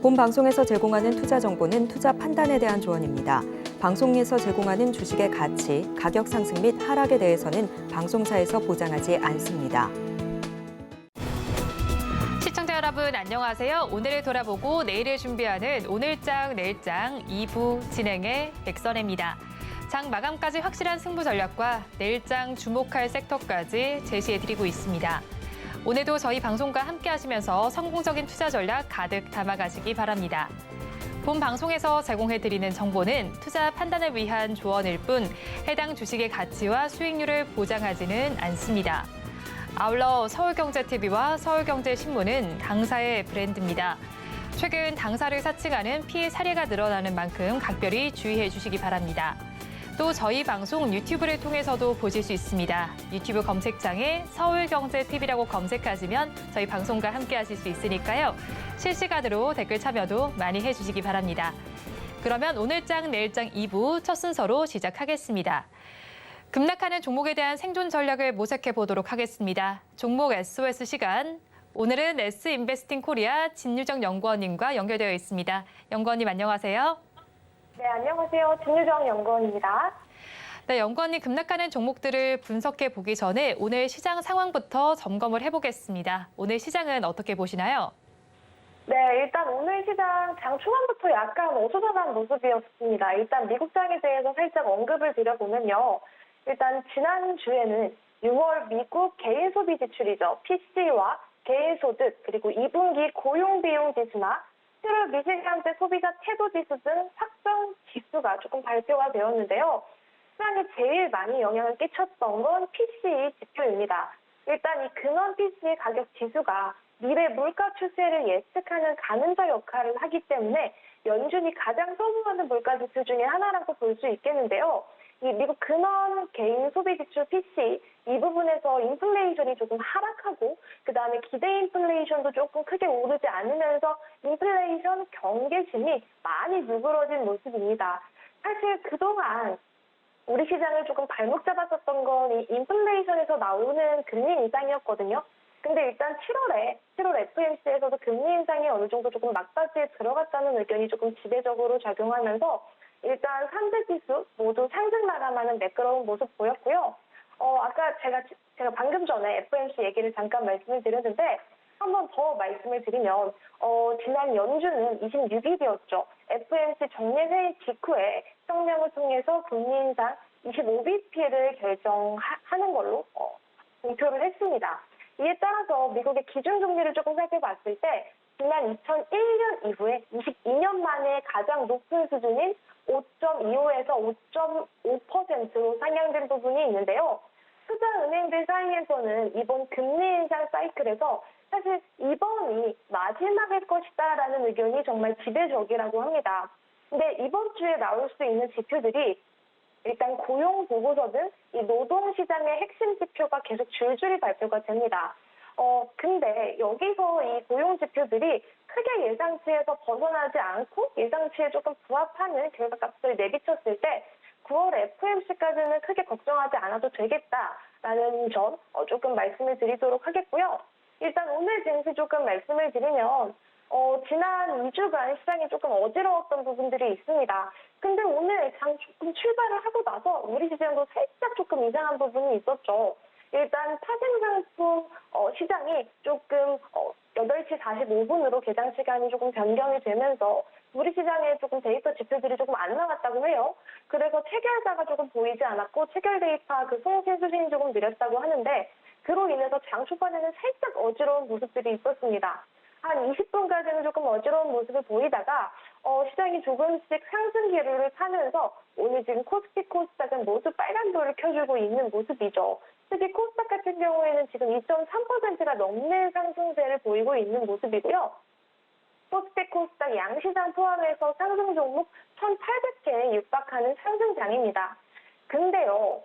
본 방송에서 제공하는 투자 정보는 투자 판단에 대한 조언입니다. 방송에서 제공하는 주식의 가치, 가격 상승 및 하락에 대해서는 방송사에서 보장하지 않습니다. 시청자 여러분 안녕하세요. 오늘을 돌아보고 내일을 준비하는 오늘장 내일장 2부 진행의 백선혜입니다. 장 마감까지 확실한 승부 전략과 내일장 주목할 섹터까지 제시해드리고 있습니다. 오늘도 저희 방송과 함께 하시면서 성공적인 투자 전략 가득 담아가시기 바랍니다. 본 방송에서 제공해드리는 정보는 투자 판단을 위한 조언일 뿐 해당 주식의 가치와 수익률을 보장하지는 않습니다. 아울러 서울경제TV와 서울경제신문은 당사의 브랜드입니다. 최근 당사를 사칭하는 피해 사례가 늘어나는 만큼 각별히 주의해 주시기 바랍니다. 또 저희 방송 유튜브를 통해서도 보실 수 있습니다. 유튜브 검색창에 서울경제TV라고 검색하시면 저희 방송과 함께 하실 수 있으니까요. 실시간으로 댓글 참여도 많이 해주시기 바랍니다. 그러면 오늘장 내일장 2부 첫 순서로 시작하겠습니다. 급락하는 종목에 대한 생존 전략을 모색해 보도록 하겠습니다. 종목 SOS 시간. 오늘은 S인베스팅 코리아 진유정 연구원님과 연결되어 있습니다. 연구원님 안녕하세요. 네, 안녕하세요. 진유정 연구원입니다. 네, 연구원님 급락하는 종목들을 분석해 보기 전에 오늘 시장 상황부터 점검을 해보겠습니다. 오늘 시장은 어떻게 보시나요? 네, 일단 오늘 시장 장 초반부터 약간 어수선한 모습이었습니다. 일단 미국장에 대해서 살짝 언급을 드려보면요. 일단 지난주에는 6월 미국 개인 소비 지출이죠. PC와 개인 소득, 그리고 2분기 고용 비용 지수나 7월 미시간대 소비자 태도 지수 등 확정 지수가 조금 발표가 되었는데요. 시장에 제일 많이 영향을 끼쳤던 건 PCE 지표입니다. 일단 이 근원 PCE 가격 지수가 미래 물가 추세를 예측하는 가늠자 역할을 하기 때문에 연준이 가장 선호하는 물가 지수 중에 하나라고 볼 수 있겠는데요. 이 미국 근원 개인 소비 지출 PCE 이 부분에서 인플레이션이 조금 하락하고 그다음에 기대 인플레이션도 조금 크게 오르지 않으면서 인플레이션 경계심이 많이 누그러진 모습입니다. 사실 그동안 우리 시장을 조금 발목 잡았었던 건 이 인플레이션에서 나오는 금리 인상이었거든요. 근데 일단 7월 FOMC에서도 금리 인상이 어느 정도 조금 막바지에 들어갔다는 의견이 조금 지배적으로 작용하면서 일단 3대 지수 모두 상승 마감하는 매끄러운 모습 보였고요. 아까 제가 방금 전에 FOMC 얘기를 잠깐 말씀을 드렸는데 한 번 더 말씀을 드리면 지난 연준은 26일이었죠. FOMC 정례회의 직후에 성명을 통해서 금리 인상 25bp를 결정하는 걸로 공표를 했습니다. 이에 따라서 미국의 기준금리를 조금 살펴봤을 때 지난 2001년 이후에 22년 만에 가장 높은 수준인 5.25에서 5.5%로 상향된 부분이 있는데요. 투자은행들 사이에서는 이번 금리 인상 사이클에서 사실 이번이 마지막일 것이다라는 의견이 정말 지배적이라고 합니다. 근데 이번 주에 나올 수 있는 지표들이 일단 고용 보고서 등 이 노동시장의 핵심 지표가 계속 줄줄이 발표가 됩니다. 근데 여기서 이 고용 지표들이 크게 예상치에서 벗어나지 않고 예상치에 조금 부합하는 결과값을 내비쳤을 때 9월 FOMC까지는 크게 걱정하지 않아도 되겠다라는 점 조금 말씀을 드리도록 하겠고요. 일단 오늘 증시 조금 말씀을 드리면 지난 2주간 시장이 조금 어지러웠던 부분들이 있습니다. 근데 오늘 장 조금 출발을 하고 나서 우리 시장도 살짝 조금 이상한 부분이 있었죠. 일단 파생상품 시장이 조금 8시 45분으로 개장 시간이 조금 변경이 되면서 우리 시장에 조금 데이터 지표들이 조금 안 나왔다고 해요. 그래서 체결자가 조금 보이지 않았고 체결 데이터 그 송신 수신이 조금 느렸다고 하는데 그로 인해서 장 초반에는 살짝 어지러운 모습들이 있었습니다. 한 20분까지는 조금 어지러운 모습을 보이다가 시장이 조금씩 상승 기류를 타면서 오늘 지금 코스피 코스닥은 모두 빨간불을 켜주고 있는 모습이죠. 특히 코스닥 같은 경우에는 지금 2.3%가 넘는 상승세를 보이고 있는 모습이고요. 코스피 코스닥 양시장 포함해서 상승 종목 1,800개에 육박하는 상승장입니다. 근데요,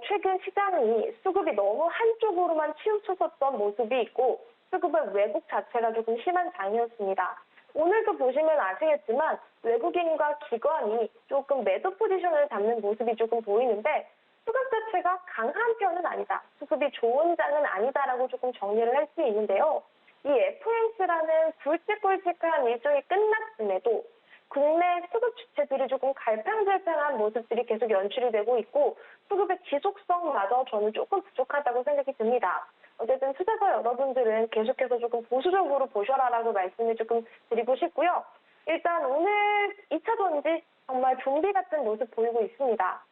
최근 시장이 수급이 너무 한쪽으로만 치우쳤었던 모습이 있고 수급의 왜곡 자체가 조금 심한 장이었습니다. 오늘도 보시면 아시겠지만 외국인과 기관이 조금 매도 포지션을 잡는 모습이 조금 보이는데 수급 자체가 강한 편은 아니다. 수급이 좋은 장은 아니다라고 조금 정리를 할 수 있는데요. 이 FOMC라는 굵직굵직한 일정이 끝났음에도 국내 수급 주체들이 조금 갈팡질팡한 모습들이 계속 연출이 되고 있고 수급의 지속성마저 저는 조금 부족하다고 생각이 듭니다. 어쨌든 투자자 여러분들은 계속해서 조금 보수적으로 보셔라라고 말씀을 조금 드리고 싶고요. 일단 오늘 2차 전지 정말 좀비 같은 모습 보이고 있습니다.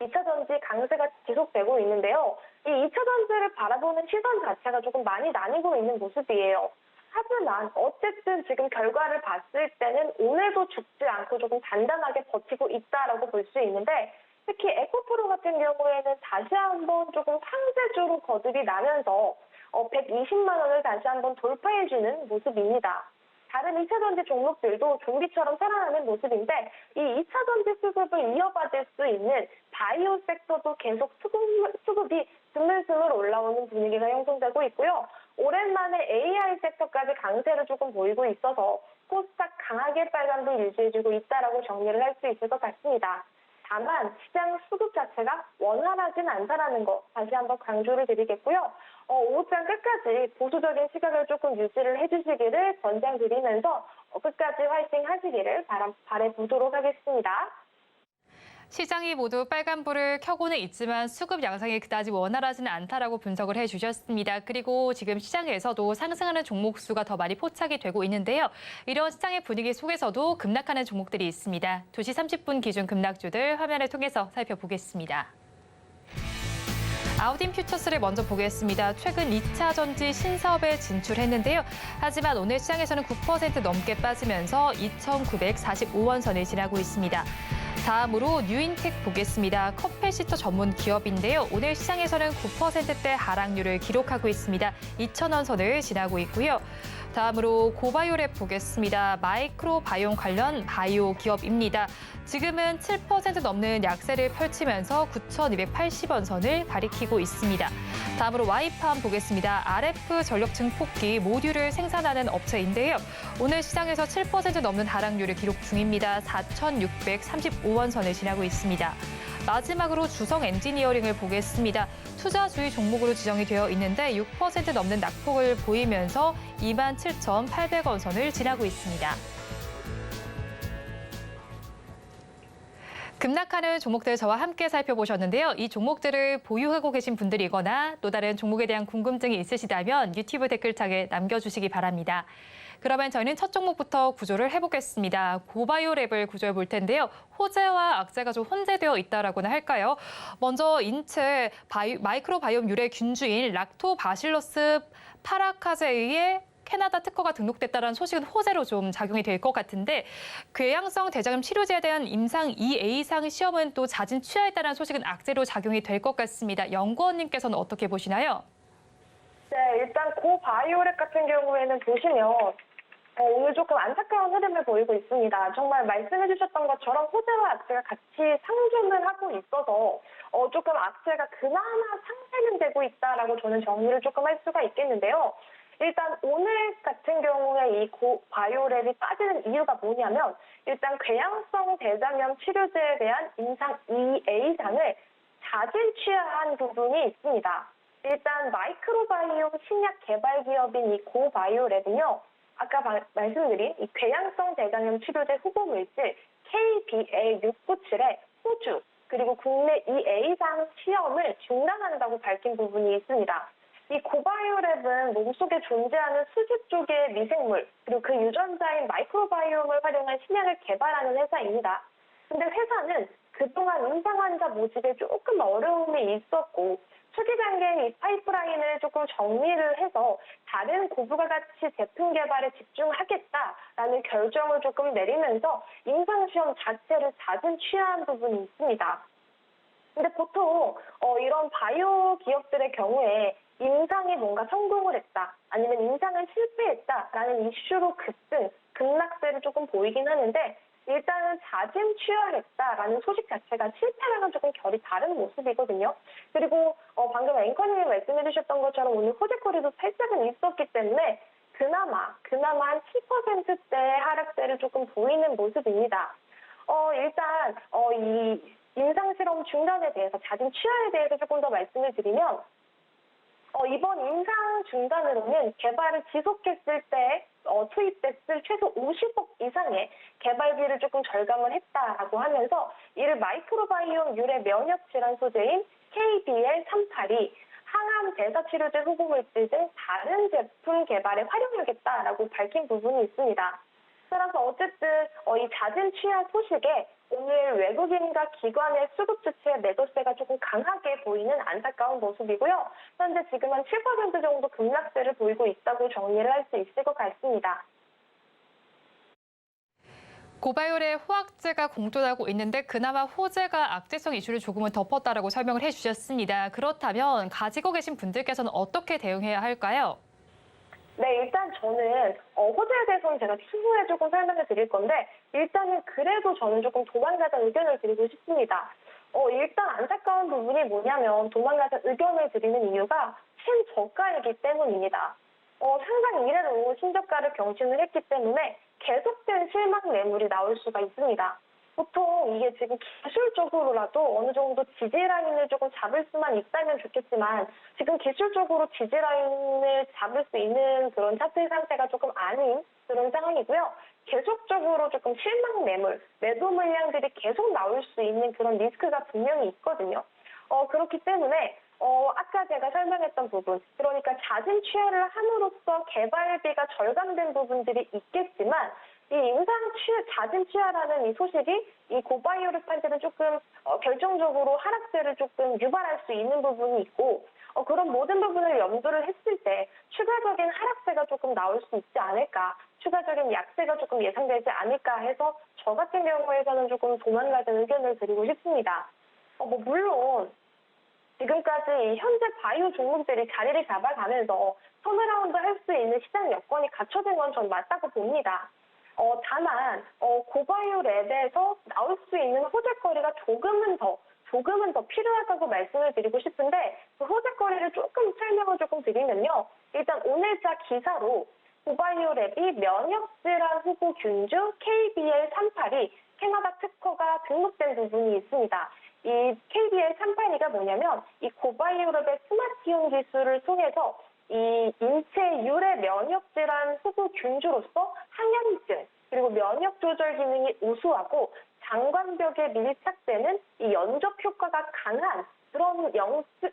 2차 전지 강세가 지속되고 있는데요. 이 2차 전지를 바라보는 시선 자체가 조금 많이 나뉘고 있는 모습이에요. 하지만 어쨌든 지금 결과를 봤을 때는 오늘도 죽지 않고 조금 단단하게 버티고 있다라고 볼 수 있는데 특히 에코프로 같은 경우에는 다시 한번 조금 상세주로 거듭이 나면서 120만 원을 다시 한번 돌파해주는 모습입니다. 다른 2차 전지 종목들도 좀비처럼 살아나는 모습인데 이 2차 전지 수급을 이어받을 수 있는 바이오 섹터도 계속 수급이 스물스물 올라오는 분위기가 형성되고 있고요. 오랜만에 AI 섹터까지 강세를 조금 보이고 있어서 코스닥 강하게 빨간불 유지해주고 있다라고 정리를 할 수 있을 것 같습니다. 다만 시장 수급 자체가 원활하진 않다라는 거 다시 한번 강조를 드리겠고요. 오후장 끝까지 보수적인 시각을 조금 유지를 해주시기를 권장드리면서 끝까지 화이팅 하시기를 바라보도록 하겠습니다. 시장이 모두 빨간불을 켜고는 있지만 수급 양상이 그다지 원활하지는 않다라고 분석을 해주셨습니다. 그리고 지금 시장에서도 상승하는 종목 수가 더 많이 포착이 되고 있는데요. 이런 시장의 분위기 속에서도 급락하는 종목들이 있습니다. 2시 30분 기준 급락주들 화면을 통해서 살펴보겠습니다. 아우딘 퓨처스를 먼저 보겠습니다. 최근 2차 전지 신사업에 진출했는데요. 하지만 오늘 시장에서는 9% 넘게 빠지면서 2,945원 선을 지나고 있습니다. 다음으로 뉴인텍 보겠습니다. 컵패시터 전문 기업인데요. 오늘 시장에서는 9%대 하락률을 기록하고 있습니다. 2,000원 선을 지나고 있고요. 다음으로 고바이오랩 보겠습니다. 마이크로바이옴 관련 바이오 기업입니다. 지금은 7% 넘는 약세를 펼치면서 9,280원 선을 가리키고 있습니다. 다음으로 와이팜 보겠습니다. RF 전력 증폭기 모듈을 생산하는 업체인데요. 오늘 시장에서 7% 넘는 하락률을 기록 중입니다. 4,635원 선을 지나고 있습니다. 마지막으로 주성 엔지니어링을 보겠습니다. 투자주의 종목으로 지정이 되어 있는데 6% 넘는 낙폭을 보이면서 27,800원 선을 지나고 있습니다. 급락하는 종목들 저와 함께 살펴보셨는데요. 이 종목들을 보유하고 계신 분들이거나 또 다른 종목에 대한 궁금증이 있으시다면 유튜브 댓글창에 남겨주시기 바랍니다. 그러면 저희는 첫 종목부터 구조를 해보겠습니다. 고바이오랩을 구조해 볼 텐데요. 호재와 악재가 좀 혼재되어 있다라고나 할까요? 먼저 인체 마이크로바이옴 유래 균주인 락토바실러스 파라카제에 의해 캐나다 특허가 등록됐다는 소식은 호재로 좀 작용이 될 것 같은데 궤양성 대장암 치료제에 대한 임상 2A상 시험은 또 자진 취하했다는 소식은 악재로 작용이 될 것 같습니다. 연구원님께서는 어떻게 보시나요? 네, 일단 고바이오랩 같은 경우에는 보시면 오늘 조금 안타까운 흐름을 보이고 있습니다. 정말 말씀해 주셨던 것처럼 호재와 악재가 같이 상존을 하고 있어서 조금 악재가 그나마 상쇄는 되고 있다라고 저는 정리를 조금 할 수가 있겠는데요. 일단 오늘 같은 경우에 이 고바이오랩이 빠지는 이유가 뭐냐면 일단 궤양성 대장염 치료제에 대한 임상 2A상을 자진 취하한 부분이 있습니다. 일단 마이크로바이옴 신약 개발 기업인 이 고바이오랩은요. 아까 말씀드린 이 궤양성 대장염 치료제 후보 물질 KBA697의 호주 그리고 국내 2A상 시험을 중단한다고 밝힌 부분이 있습니다. 이 고바이오랩은 몸속에 존재하는 수십 쪽의 미생물 그리고 그 유전자인 마이크로바이옴을 활용한 신약을 개발하는 회사입니다. 근데 회사는 그동안 임상 환자 모집에 조금 어려움이 있었고 초기 단계인 이 파이프라인을 조금 정리를 해서 다른 고부가 가치 제품 개발에 집중하겠다라는 결정을 조금 내리면서 임상시험 자체를 자진 취하한 부분이 있습니다. 근데 보통 이런 바이오 기업들의 경우에 임상이 뭔가 성공을 했다 아니면 임상을 실패했다라는 이슈로 급락세를 조금 보이긴 하는데 일단은 자진 취하했다라는 소식 자체가 실패랑은 조금 결이 다른 모습이거든요. 그리고 방금 앵커님이 말씀해 주셨던 것처럼 오늘 호재거리도 살짝은 있었기 때문에 그나마 한 7%대 하락세를 조금 보이는 모습입니다. 일단 이 임상실험 중단에 대해서 자진 취하에 대해서 조금 더 말씀을 드리면 이번 인상 중단으로는 개발을 지속했을 때 투입됐을 최소 50억 이상의 개발비를 조금 절감을 했다라고 하면서 이를 마이크로바이옴 유래 면역 질환 소재인 KBL-38이 항암 대사치료제 후보물질 등 다른 제품 개발에 활용하겠다라고 밝힌 부분이 있습니다. 따라서 어쨌든 이 잦은 취하 소식에 오늘 외국인과 기관의 수급 주체의 매도세가 조금 강하게 보이는 안타까운 모습이고요. 현재 지금 한 7% 정도 급락세를 보이고 있다고 정리를 할 수 있을 것 같습니다. 고바이올의 호악제가 공존하고 있는데 그나마 호재가 악재성 이슈를 조금은 덮었다라고 설명을 해주셨습니다. 그렇다면 가지고 계신 분들께서는 어떻게 대응해야 할까요? 네, 일단 저는 호재에 대해서는 제가 추후에 조금 설명을 드릴 건데 일단은 그래도 저는 조금 도망가자 의견을 드리고 싶습니다. 일단 안타까운 부분이 뭐냐면 도망가자 의견을 드리는 이유가 신저가이기 때문입니다. 상당 이래로 신저가를 경신을 했기 때문에 계속된 실망 매물이 나올 수가 있습니다. 보통 이게 지금 기술적으로라도 어느 정도 지지라인을 조금 잡을 수만 있다면 좋겠지만 지금 기술적으로 지지라인을 잡을 수 있는 그런 차트 상태가 조금 아닌 그런 상황이고요. 계속적으로 조금 실망 매물, 매도 물량들이 계속 나올 수 있는 그런 리스크가 분명히 있거든요. 그렇기 때문에 아까 제가 설명했던 부분, 그러니까 잦은 취하를 함으로써 개발비가 절감된 부분들이 있겠지만 이 잦은 취하라는 이 소식이 이 고바이오랩한테는 조금 결정적으로 하락세를 조금 유발할 수 있는 부분이 있고 그런 모든 부분을 염두를 했을 때 추가적인 하락세가 조금 나올 수 있지 않을까, 추가적인 약세가 조금 예상되지 않을까 해서 저 같은 경우에서는 조금 도망가는 의견을 드리고 싶습니다. 물론 지금까지 현재 바이오 종목들이 자리를 잡아가면서 턴어라운드 할 수 있는 시장 여건이 갖춰진 건 전 맞다고 봅니다. 다만 고바이오 랩에서 나올 수 있는 호재거리가 조금은 더 필요하다고 말씀을 드리고 싶은데 그 호재거리를 조금 설명을 조금 드리면요. 일단 오늘자 기사로 고바이오 랩이 면역질환 후보 균주 KBL-38이 캐나다 특허가 등록된 부분이 있습니다. 이 KBL-38가 뭐냐면 이 고바이오 랩의 스마티온 기술을 통해서 이 인체 유래 면역 질환 후보 균주로서 항염증 그리고 면역 조절 기능이 우수하고 장관벽에 밀착되는 이 연적 효과가 강한 그런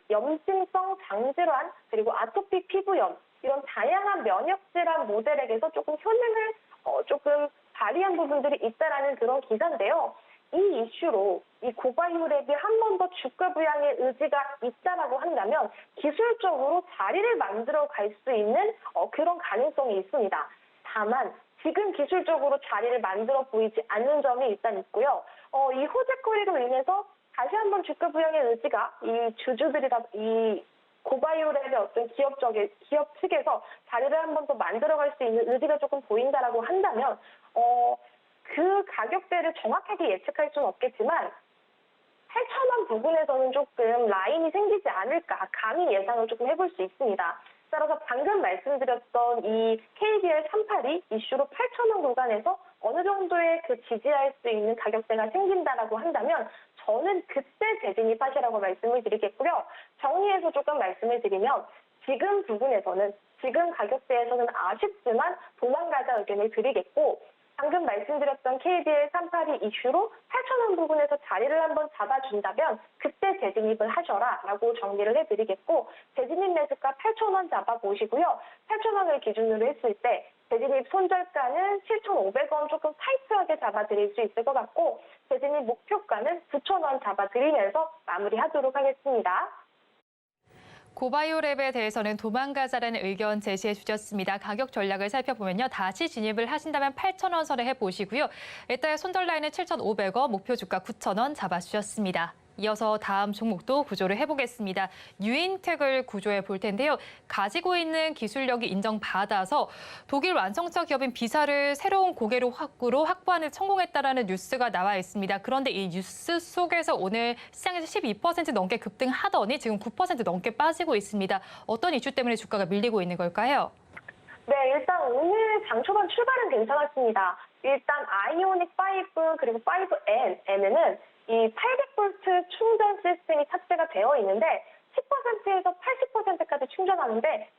염증성 장질환 그리고 아토피 피부염 이런 다양한 면역 질환 모델에게서 조금 효능을 조금 발휘한 부분들이 있다라는 그런 기사인데요. 이 이슈로 이 고바이오랩이 한 번 더 주가 부양의 의지가 있다라고 한다면 기술적으로 자리를 만들어 갈 수 있는 그런 가능성이 있습니다. 다만 지금 기술적으로 자리를 만들어 보이지 않는 점이 일단 있고요. 이 호재거리로 인해서 다시 한번 주가 부양의 의지가 이 주주들이다 이 고바이오랩의 어떤 기업 측에서 자리를 한 번 더 만들어 갈 수 있는 의지가 조금 보인다라고 한다면 그 가격대를 정확하게 예측할 수는 없겠지만 8,000원 부근에서는 조금 라인이 생기지 않을까 감히 예상을 조금 해볼 수 있습니다. 따라서 방금 말씀드렸던 이 KBL-38이 이슈로 8,000원 구간에서 어느 정도의 그 지지할 수 있는 가격대가 생긴다라고 한다면 저는 그때 재진입하시라고 말씀을 드리겠고요. 정리해서 조금 말씀을 드리면 지금 부분에서는 지금 가격대에서는 아쉽지만 도망가자 의견을 드리겠고 방금 말씀드렸던 KBL-38이 이슈로 8,000원 부분에서 자리를 한번 잡아준다면 그때 재진입을 하셔라라고 정리를 해드리겠고 재진입 매수가 8,000원 잡아보시고요. 8,000원을 기준으로 했을 때 재진입 손절가는 7,500원 조금 타이트하게 잡아드릴 수 있을 것 같고 재진입 목표가는 9,000원 잡아드리면서 마무리하도록 하겠습니다. 고바이오랩에 대해서는 도망가자라는 의견 제시해 주셨습니다. 가격 전략을 살펴보면요. 다시 진입을 하신다면 8,000원 선에 해보시고요. 일단의 손절 라인은 7,500원, 목표 주가 9,000원 잡아주셨습니다. 이어서 다음 종목도 구조를 해보겠습니다. 유인텍을 구조해 볼 텐데요. 가지고 있는 기술력이 인정받아서 독일 완성차 기업인 비사를 새로운 고객으로 확보하는 성공했다라는 뉴스가 나와 있습니다. 그런데 이 뉴스 속에서 오늘 시장에서 12% 넘게 급등하더니 지금 9% 넘게 빠지고 있습니다. 어떤 이슈 때문에 주가가 밀리고 있는 걸까요? 네, 일단 오늘 장 초반 출발은 괜찮았습니다. 일단 아이오닉 5 그리고 5N에는 이 800V 충전 시스템이 탑재가 되어 있는데 10%에서 80%까지 충전하는데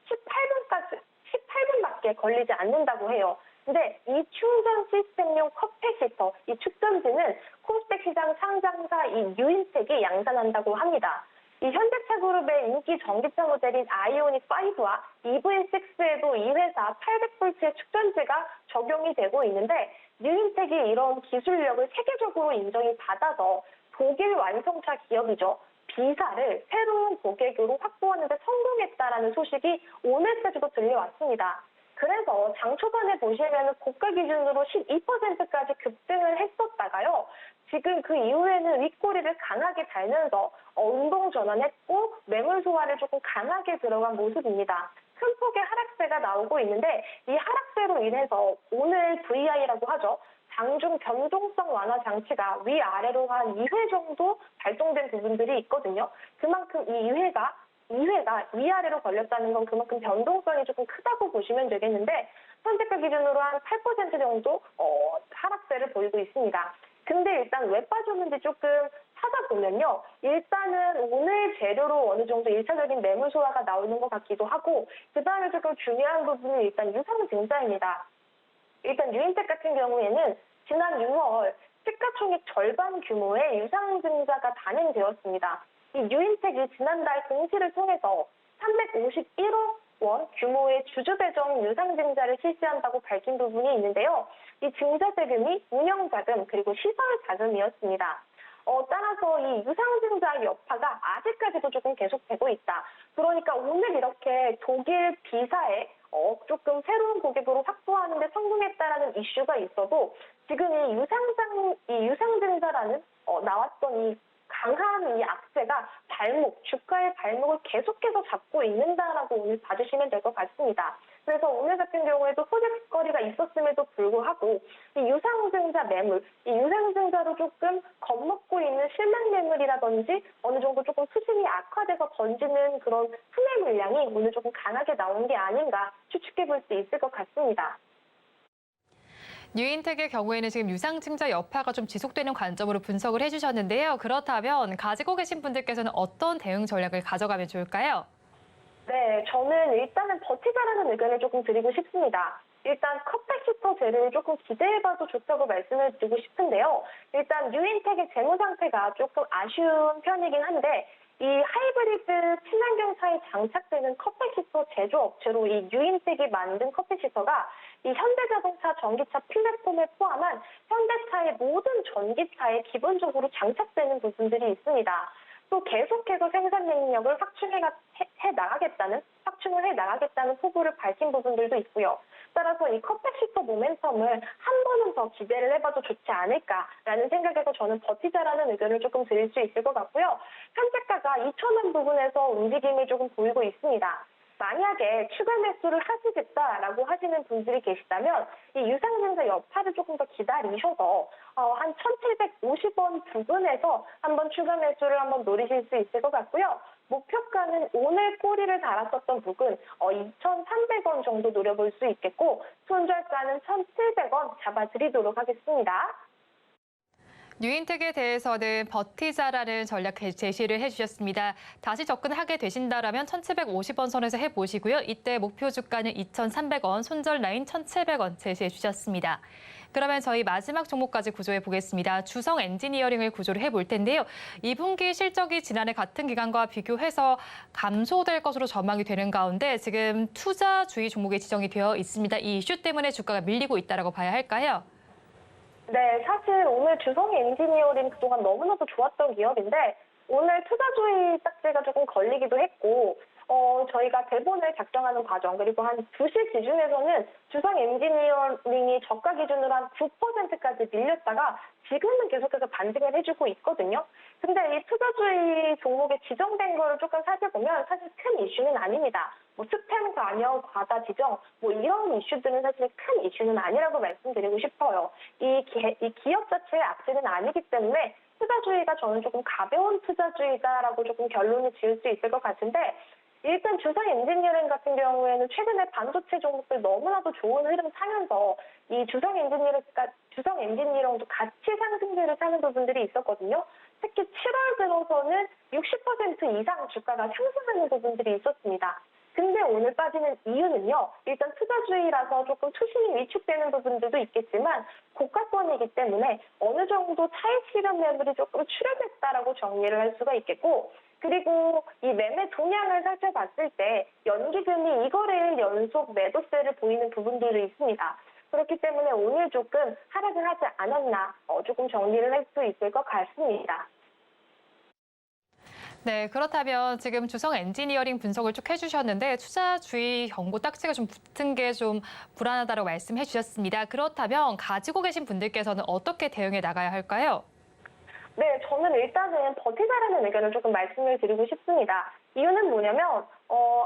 18분밖에 걸리지 않는다고 해요. 근데 이 충전 시스템용 컵패시터, 이 축전지는 코스닥 시장 상장사 이 유인텍이 양산한다고 합니다. 이 현대차 그룹의 인기 전기차 모델인 아이오닉 5와 EV6에도 이 회사 800V의 축전지가 적용이 되고 있는데 유인텍이 이런 기술력을 세계적으로 인정이 받아서 독일 완성차 기업이죠. B사를 새로운 고객으로 확보하는 데 성공했다라는 소식이 오늘까지도 들려왔습니다. 그래서 장 초반에 보시면 고가 기준으로 12%까지 급등을 했었다가요. 지금 그 이후에는 윗꼬리를 강하게 달면서 운동 전환했고 매물 소화를 조금 강하게 들어간 모습입니다. 큰 폭의 하락세가 나오고 있는데 이 하락세로 인해서 오늘 VI라고 하죠. 장중 변동성 완화 장치가 위아래로 한 2회 정도 발동된 부분들이 있거든요. 그만큼 이 2회가 위아래로 걸렸다는 건 그만큼 변동성이 조금 크다고 보시면 되겠는데 현재가 기준으로 한 8% 정도 하락세를 보이고 있습니다. 근데 일단 왜 빠졌는지 조금 찾아보면요. 일단은 오늘 재료로 어느 정도 1차적인 매물 소화가 나오는 것 같기도 하고 그다음에 조금 중요한 부분은 일단 유상증자입니다. 일단 유인텍 같은 경우에는 지난 6월 시가총액 절반 규모의 유상증자가 단행되었습니다. 이 유인텍이 지난달 공시를 통해서 351억 원 규모의 주주배정 유상증자를 실시한다고 밝힌 부분이 있는데요. 이 증자세금이 운영자금 그리고 시설자금이었습니다. 따라서 이 유상증자 여파가 아직까지도 조금 계속되고 있다. 그러니까 오늘 이렇게 독일 B사에 조금 새로운 고객으로 확보하는 데 성공했다라는 이슈가 있어도 지금 이 유상증자라는 나왔던 이 강한 이 악재가 주가의 발목을 계속해서 잡고 있는다라고 오늘 봐주시면 될 것 같습니다. 그래서 오늘 같은 경우에도 소재거리가 있었음에도 불구하고 이 유상증자 매물, 이 유상증자로 조금 겁먹고 있는 실망 매물이라든지 어느 정도 조금 수준이 악화돼서 번지는 그런 수매 물량이 오늘 조금 강하게 나온 게 아닌가 추측해 볼 수 있을 것 같습니다. 유인텍의 경우에는 지금 유상증자 여파가 좀 지속되는 관점으로 분석을 해주셨는데요. 그렇다면 가지고 계신 분들께서는 어떤 대응 전략을 가져가면 좋을까요? 네, 저는 일단은 버티자라는 의견을 조금 드리고 싶습니다. 일단 컵패시터제를 조금 기대해봐도 좋다고 말씀을 드리고 싶은데요. 일단 유인텍의 재무 상태가 조금 아쉬운 편이긴 한데 이 하이브리드 친환경차에 장착되는 컵패시터 제조업체로 이 유인텍이 만든 컵패시터가 이 현대자동차 전기차 플랫폼을 포함한 현대차의 모든 전기차에 기본적으로 장착되는 부분들이 있습니다. 또 계속해서 생산 능력을 확충을 해 나가겠다는 포부를 밝힌 부분들도 있고요. 따라서 이 컵패시터 모멘텀을 한 번은 더 기대를 해봐도 좋지 않을까라는 생각에서 저는 버티자라는 의견을 조금 드릴 수 있을 것 같고요. 현재가가 2,000원 부분에서 움직임을 조금 보이고 있습니다. 만약에 추가 매수를 하시겠다라고 하시는 분들이 계시다면 이 유상증자 여파를 조금 더 기다리셔서 한 1,750원 부근에서 한번 추가 매수를 한번 노리실 수 있을 것 같고요. 목표가는 오늘 꼬리를 달았었던 부근 2,300원 정도 노려볼 수 있겠고 손절가는 1,700원 잡아드리도록 하겠습니다. 유인텍에 대해서는 버티자라는 전략 제시를 해주셨습니다. 다시 접근하게 되신다면 1,750원 선에서 해보시고요. 이때 목표 주가는 2,300원, 손절 라인 1,700원 제시해 주셨습니다. 그러면 저희 마지막 종목까지 구조해 보겠습니다. 주성 엔지니어링을 구조를 해볼 텐데요. 2분기 실적이 지난해 같은 기간과 비교해서 감소될 것으로 전망이 되는 가운데 지금 투자주의 종목에 지정이 되어 있습니다. 이 이슈 때문에 주가가 밀리고 있다고 봐야 할까요? 네, 사실 오늘 주성 엔지니어링 그동안 너무나도 좋았던 기업인데 오늘 투자주의 딱지가 조금 걸리기도 했고 저희가 대본을 작성하는 과정 그리고 한 2시 기준에서는 주성 엔지니어링이 저가 기준으로 한 9%까지 밀렸다가 지금은 계속해서 반등을 해주고 있거든요. 근데 이 투자주의 종목에 지정된 거를 조금 살펴보면 사실 큰 이슈는 아닙니다. 스팸 관여, 과다 지정 이런 이슈들은 사실 큰 이슈는 아니라고 말씀드리고 싶어요. 이 기업 자체의 악재는 아니기 때문에 투자주의가 저는 조금 가벼운 투자주의다라고 조금 결론을 지을 수 있을 것 같은데 일단 주성 엔지니어링 같은 경우에는 최근에 반도체 종목들 너무나도 좋은 흐름 타면서 이 주성 엔지니어링도 같이 상승세를 타는 부분들이 있었거든요. 특히 7월 들어서는 60% 이상 주가가 상승하는 부분들이 있었습니다. 근데 오늘 빠지는 이유는요. 일단 투자주의라서 조금 투심이 위축되는 부분들도 있겠지만 고가권이기 때문에 어느 정도 차익 실현 매물이 조금 출현했다라고 정리를 할 수가 있겠고, 그리고 이 매매 동향을 살펴봤을 때 연기금이 이거래일 연속 매도세를 보이는 부분들이 있습니다. 그렇기 때문에 오늘 조금 하락을 하지 않았나 조금 정리를 할 수 있을 것 같습니다. 네, 그렇다면 지금 주성 엔지니어링 분석을 쭉 해주셨는데 투자주의 경고 딱지가 좀 붙은 게 좀 불안하다고 말씀해 주셨습니다. 그렇다면 가지고 계신 분들께서는 어떻게 대응해 나가야 할까요? 네, 저는 일단은 버티자라는 의견을 조금 말씀을 드리고 싶습니다. 이유는 뭐냐면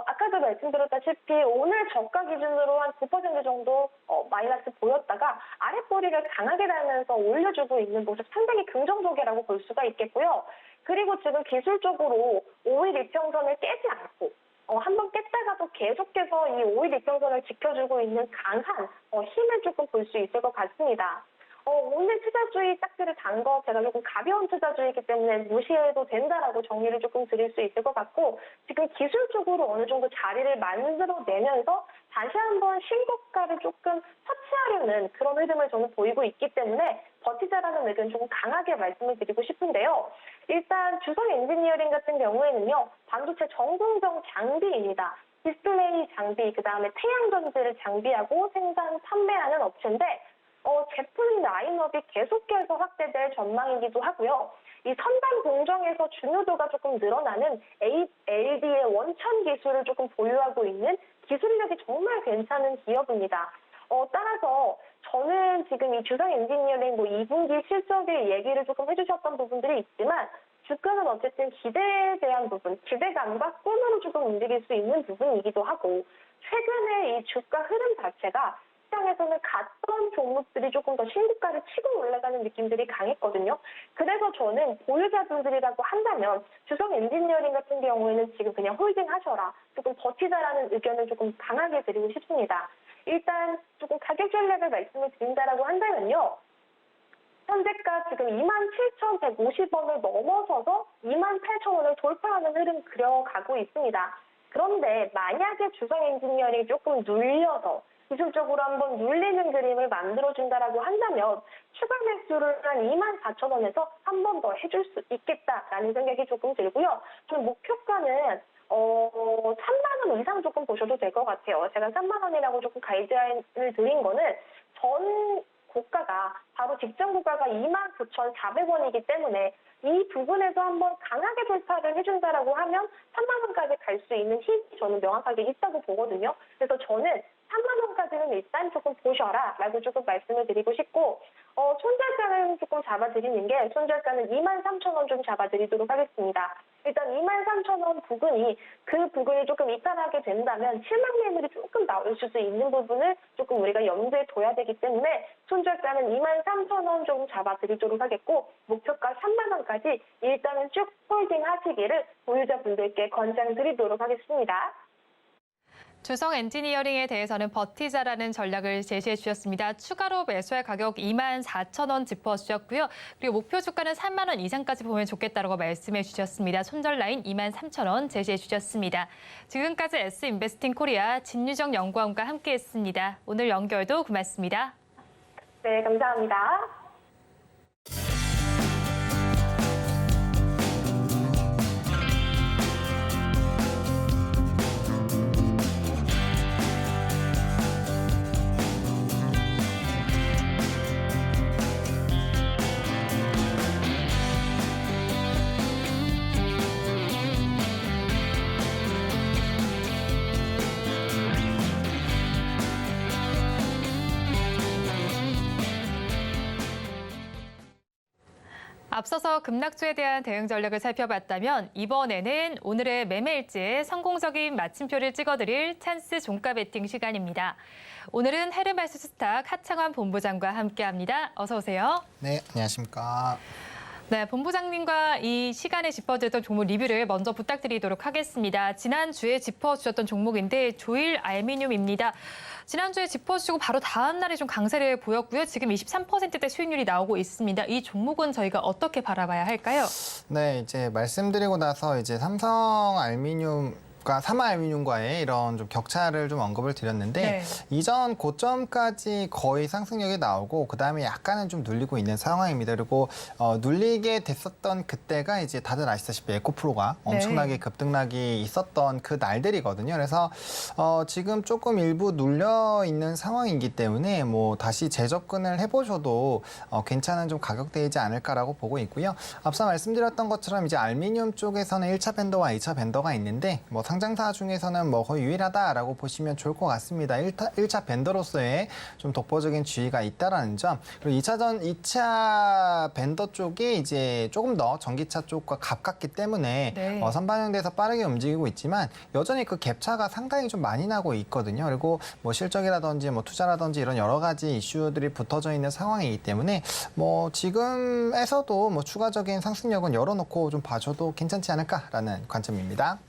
아까도 말씀드렸다시피 오늘 저가 기준으로 한 9% 정도 마이너스 보였다가 아랫꼬리를 강하게 달면서 올려주고 있는 모습 상당히 긍정적이라고 볼 수가 있겠고요. 그리고 지금 기술적으로 5일 이평선을 깨지 않고 한번 깼다가도 계속해서 이 5일 이평선을 지켜주고 있는 강한 힘을 조금 볼 수 있을 것 같습니다. 오늘 투자주의 딱지를 단 거 제가 조금 가벼운 투자주의이기 때문에 무시해도 된다라고 정리를 조금 드릴 수 있을 것 같고, 지금 기술적으로 어느 정도 자리를 만들어내면서 다시 한번 신고가를 조금 터치하려는 그런 흐름을 저는 보이고 있기 때문에 버티자라는 의견 조금 강하게 말씀을 드리고 싶은데요. 일단 주성 엔지니어링 같은 경우에는요. 반도체 정공정 장비입니다. 디스플레이 장비, 그다음에 태양전지를 장비하고 생산, 판매하는 업체인데 제품 라인업이 계속해서 확대될 전망이기도 하고요. 이 선반 공정에서 중요도가 조금 늘어나는 LD의 원천 기술을 조금 보유하고 있는 기술력이 정말 괜찮은 기업입니다. 따라서 저는 지금 이 주성 엔지니어링 2분기 실적의 얘기를 조금 해주셨던 부분들이 있지만 주가는 어쨌든 기대에 대한 부분, 기대감과 꿈으로 조금 움직일 수 있는 부분이기도 하고, 최근에 이 주가 흐름 자체가 시장에서는 갔던 종목들이 조금 더 신고가를 치고 올라가는 느낌들이 강했거든요. 그래서 저는 보유자분들이라고 한다면 주성 엔지니어링 같은 경우에는 지금 그냥 홀딩 하셔라, 조금 버티자라는 의견을 조금 강하게 드리고 싶습니다. 일단 조금 가격 전략을 말씀을 드린다라고 한다면요. 현재가 지금 27,150원을 넘어서서 28,000원을 돌파하는 흐름 그려가고 있습니다. 그런데 만약에 주성 엔지니어링이 조금 눌려서 기술적으로 한번 눌리는 그림을 만들어준다라고 한다면 추가 매수를 한 24,000원에서 한 번 더 해줄 수 있겠다라는 생각이 조금 들고요. 좀 목표가는 3만 원 이상 조금 보셔도 될 것 같아요. 제가 3만 원이라고 조금 가이드라인을 드린 거는 전 고가가 바로 직전 고가가 29,400원이기 때문에 이 부분에서 한번 강하게 돌파를 해준다라고 하면 3만 원까지 갈 수 있는 힘이 저는 명확하게 있다고 보거든요. 그래서 저는 3만 원까지는 일단 조금 보셔라 라고 조금 말씀을 드리고 싶고, 손절가는 조금 잡아드리는 게, 손절가는 23,000원 좀 잡아드리도록 하겠습니다. 일단 23,000원 부근이 조금 이탈하게 된다면 실망 매물이 조금 나올 수도 있는 부분을 조금 우리가 염두에 둬야 되기 때문에 손절가는 23,000원 좀 잡아드리도록 하겠고, 목표가 3만 원까지 일단은 쭉 홀딩 하시기를 보유자분들께 권장드리도록 하겠습니다. 주성 엔지니어링에 대해서는 버티자라는 전략을 제시해 주셨습니다. 추가로 매수할 가격 24,000원 짚어주셨고요. 그리고 목표 주가는 3만 원 이상까지 보면 좋겠다고 말씀해 주셨습니다. 손절 라인 23,000원 제시해 주셨습니다. 지금까지 S인베스팅 코리아 진유정 연구원과 함께했습니다. 오늘 연결도 고맙습니다. 네, 감사합니다. 앞서서 급락주에 대한 대응 전략을 살펴봤다면 이번에는 오늘의 매매 일지에 성공적인 마침표를 찍어드릴 찬스 종가 베팅 시간입니다. 오늘은 헤르메스 스탁 하창환 본부장과 함께합니다. 어서 오세요. 네, 안녕하십니까. 네, 본부장님과 이 시간에 짚어드렸던 종목 리뷰를 먼저 부탁드리도록 하겠습니다. 지난주에 짚어주셨던 종목인데 조일 알미늄입니다. 지난주에 짚어주시고 바로 다음 날에 좀 강세를 보였고요. 지금 23%대 수익률이 나오고 있습니다. 이 종목은 저희가 어떻게 바라봐야 할까요? 네, 이제 말씀드리고 나서 이제 삼성 알미늄 삼화알미늄과의 이런 좀 격차를 좀 언급을 드렸는데 네. 이전 고점까지 거의 상승력이 나오고 그다음에 약간은 좀 눌리고 있는 상황입니다. 그리고 눌리게 됐었던 그때가 이제 다들 아시다시피 에코프로가 엄청나게 급등락이 있었던 그 날들이거든요. 그래서 지금 조금 일부 눌려 있는 상황이기 때문에 뭐 다시 재접근을 해보셔도 괜찮은 좀 가격대이지 않을까라고 보고 있고요. 앞서 말씀드렸던 것처럼 이제 알미늄 쪽에서는 1차 밴더와 2차 밴더가 있는데 뭐 상장사 중에서는 뭐 거의 유일하다라고 보시면 좋을 것 같습니다. 1차 밴더로서의 좀 독보적인 지위가 있다라는 점. 그리고 2차 밴더 쪽이 이제 조금 더 전기차 쪽과 가깝기 때문에 네. 선반영돼서 빠르게 움직이고 있지만 여전히 그 갭차가 상당히 좀 많이 나고 있거든요. 그리고 뭐 실적이라든지 뭐 투자라든지 이런 여러 가지 이슈들이 붙어져 있는 상황이기 때문에 뭐 지금에서도 뭐 추가적인 상승력은 열어놓고 좀 봐줘도 괜찮지 않을까라는 관점입니다.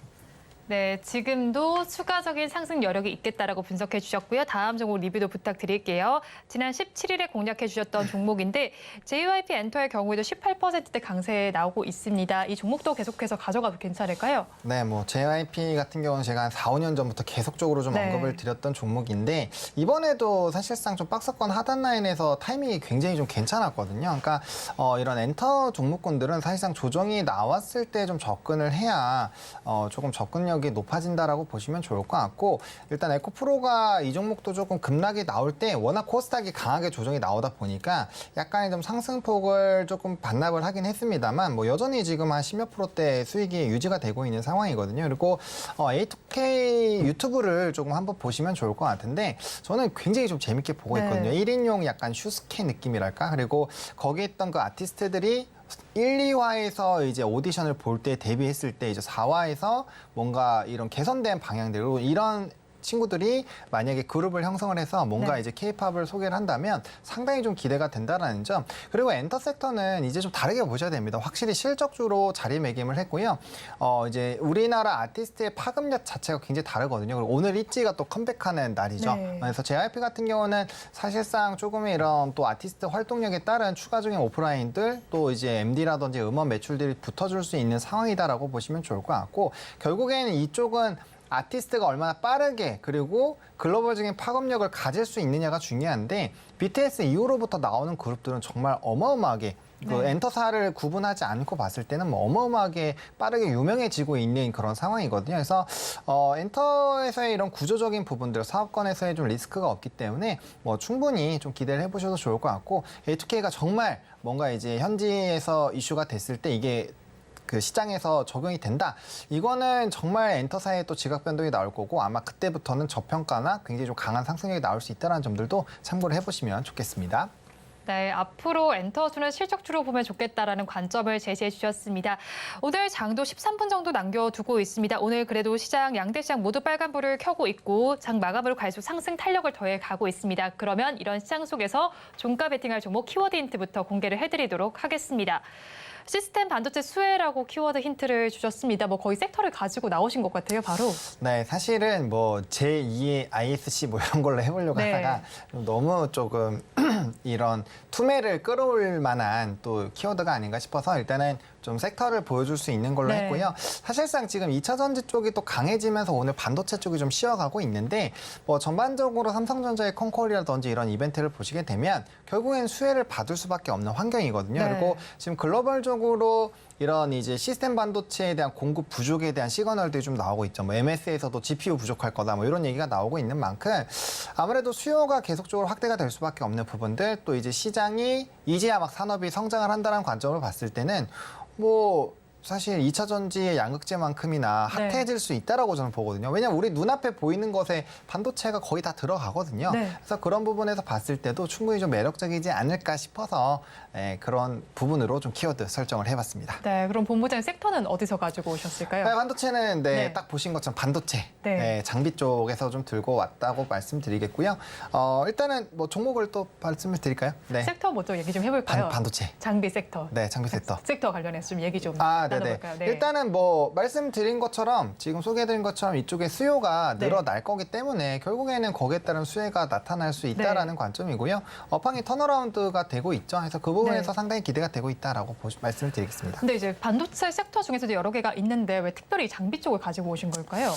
네, 지금도 추가적인 상승 여력이 있겠다라고 분석해 주셨고요. 다음 종목 리뷰도 부탁드릴게요. 지난 17일에 공략해 주셨던 종목인데 JYP 엔터의 경우에도 18%대 강세 나오고 있습니다. 이 종목도 계속해서 가져가도 괜찮을까요? 네, 뭐 JYP 같은 경우는 제가 한 4, 5년 전부터 계속적으로 좀 네. 언급을 드렸던 종목인데 이번에도 사실상 좀 박스권 하단 라인에서 타이밍이 굉장히 좀 괜찮았거든요. 그러니까 이런 엔터 종목군들은 사실상 조정이 나왔을 때 좀 접근을 해야 조금 접근력이 높아진다라고 보시면 좋을 것 같고 일단 에코프로가 이 종목도 조금 급락이 나올 때 워낙 코스닥이 강하게 조정이 나오다 보니까 약간의 좀 상승폭을 조금 반납을 하긴 했습니다만 뭐 여전히 지금 한 10몇 %대 수익이 유지가 되고 있는 상황이거든요. 그리고 A2K 유튜브를 조금 한번 보시면 좋을 것 같은데 저는 굉장히 좀 재밌게 보고 있거든요. 네. 1인용 약간 슈스케 느낌이랄까? 그리고 거기에 있던 그 아티스트들이 1, 2화에서 이제 오디션을 볼 때 데뷔했을 때 이제 4화에서 뭔가 이런 개선된 방향대로 이런 친구들이 만약에 그룹을 형성을 해서 뭔가 네. 이제 K-팝을 소개를 한다면 상당히 좀 기대가 된다라는 점. 그리고 엔터 섹터는 이제 좀 다르게 보셔야 됩니다. 확실히 실적주로 자리매김을 했고요. 이제 우리나라 아티스트의 파급력 자체가 굉장히 다르거든요. 그리고 오늘 있지가 또 컴백하는 날이죠. 네. 그래서 JYP 같은 경우는 사실상 조금의 이런 또 아티스트 활동력에 따른 추가적인 오프라인들 또 이제 MD라든지 음원 매출들이 붙어줄 수 있는 상황이다라고 보시면 좋을 것 같고 결국에는 이쪽은 아티스트가 얼마나 빠르게 그리고 글로벌적인 파급력을 가질 수 있느냐가 중요한데 BTS 이후로부터 나오는 그룹들은 정말 어마어마하게 그 네. 엔터사를 구분하지 않고 봤을 때는 뭐 어마어마하게 빠르게 유명해지고 있는 그런 상황이거든요. 그래서 엔터에서의 이런 구조적인 부분들, 사업권에서의 좀 리스크가 없기 때문에 뭐 충분히 좀 기대를 해보셔도 좋을 것 같고 A2K가 정말 뭔가 이제 현지에서 이슈가 됐을 때 이게 그 시장에서 적용이 된다. 이거는 정말 엔터사의 또 지각 변동이 나올 거고 아마 그때부터는 저평가나 굉장히 좀 강한 상승력이 나올 수 있다는 점들도 참고를 해보시면 좋겠습니다. 네, 앞으로 엔터주는 실적주로 보면 좋겠다라는 관점을 제시해 주셨습니다. 오늘 장도 13분 정도 남겨두고 있습니다. 오늘 그래도 시장, 양대 시장 모두 빨간불을 켜고 있고 장 마감으로 갈수록 상승 탄력을 더해 가고 있습니다. 그러면 이런 시장 속에서 종가 베팅할 종목 키워드 힌트부터 공개를 해드리도록 하겠습니다. 시스템 반도체 수혜라고 키워드 힌트를 주셨습니다. 뭐 거의 섹터를 가지고 나오신 것 같아요, 바로. 네, 사실은 뭐 제2의 ISC 뭐 이런 걸로 해보려고 네. 하다가 너무 조금 이런 투매를 끌어올 만한 또 키워드가 아닌가 싶어서 일단은 좀 섹터를 보여줄 수 있는 걸로 네. 했고요. 사실상 지금 2차 전지 쪽이 또 강해지면서 오늘 반도체 쪽이 좀 쉬어가고 있는데 뭐 전반적으로 삼성전자의 컨콜이라든지 이런 이벤트를 보시게 되면 결국엔 수혜를 받을 수밖에 없는 환경이거든요. 네. 그리고 지금 글로벌적으로 이런 이제 시스템 반도체에 대한 공급 부족에 대한 시그널들이 좀 나오고 있죠. 뭐 MS에서도 GPU 부족할 거다 뭐 이런 얘기가 나오고 있는 만큼 아무래도 수요가 계속적으로 확대가 될 수밖에 없는 부분들 또 이제 시장이 이제야 막 산업이 성장을 한다는 관점으로 봤을 때는 뭐 사실 2차 전지의 양극재만큼이나 네. 핫해질 수 있다라고 저는 보거든요. 왜냐하면 우리 눈앞에 보이는 것에 반도체가 거의 다 들어가거든요. 네. 그래서 그런 부분에서 봤을 때도 충분히 좀 매력적이지 않을까 싶어서 그런 부분으로 좀 키워드 설정을 해봤습니다. 네, 그럼 본부장님 섹터는 어디서 가지고 오셨을까요? 반도체는 네. 딱 보신 것처럼 반도체 네. 장비 쪽에서 좀 들고 왔다고 말씀드리겠고요. 일단은 뭐 종목을 또 말씀을 드릴까요? 네. 섹터 먼저 얘기 좀 해볼까요? 반도체. 장비 섹터. 네, 장비 섹터. 섹터 관련해서 좀 얘기 좀 네네. 나눠볼까요? 네. 일단은 뭐 말씀드린 것처럼 지금 소개해드린 것처럼 이쪽에 수요가 네. 늘어날 거기 때문에 결국에는 거기에 따른 수혜가 나타날 수 있다라는 관점이고요. 업황이 턴어라운드가 되고 있죠. 그래서 그 부분에서 네. 상당히 기대가 되고 있다라고 말씀을 드리겠습니다. 근데 이제 반도체 섹터 중에서도 여러 개가 있는데 왜 특별히 장비 쪽을 가지고 오신 걸까요?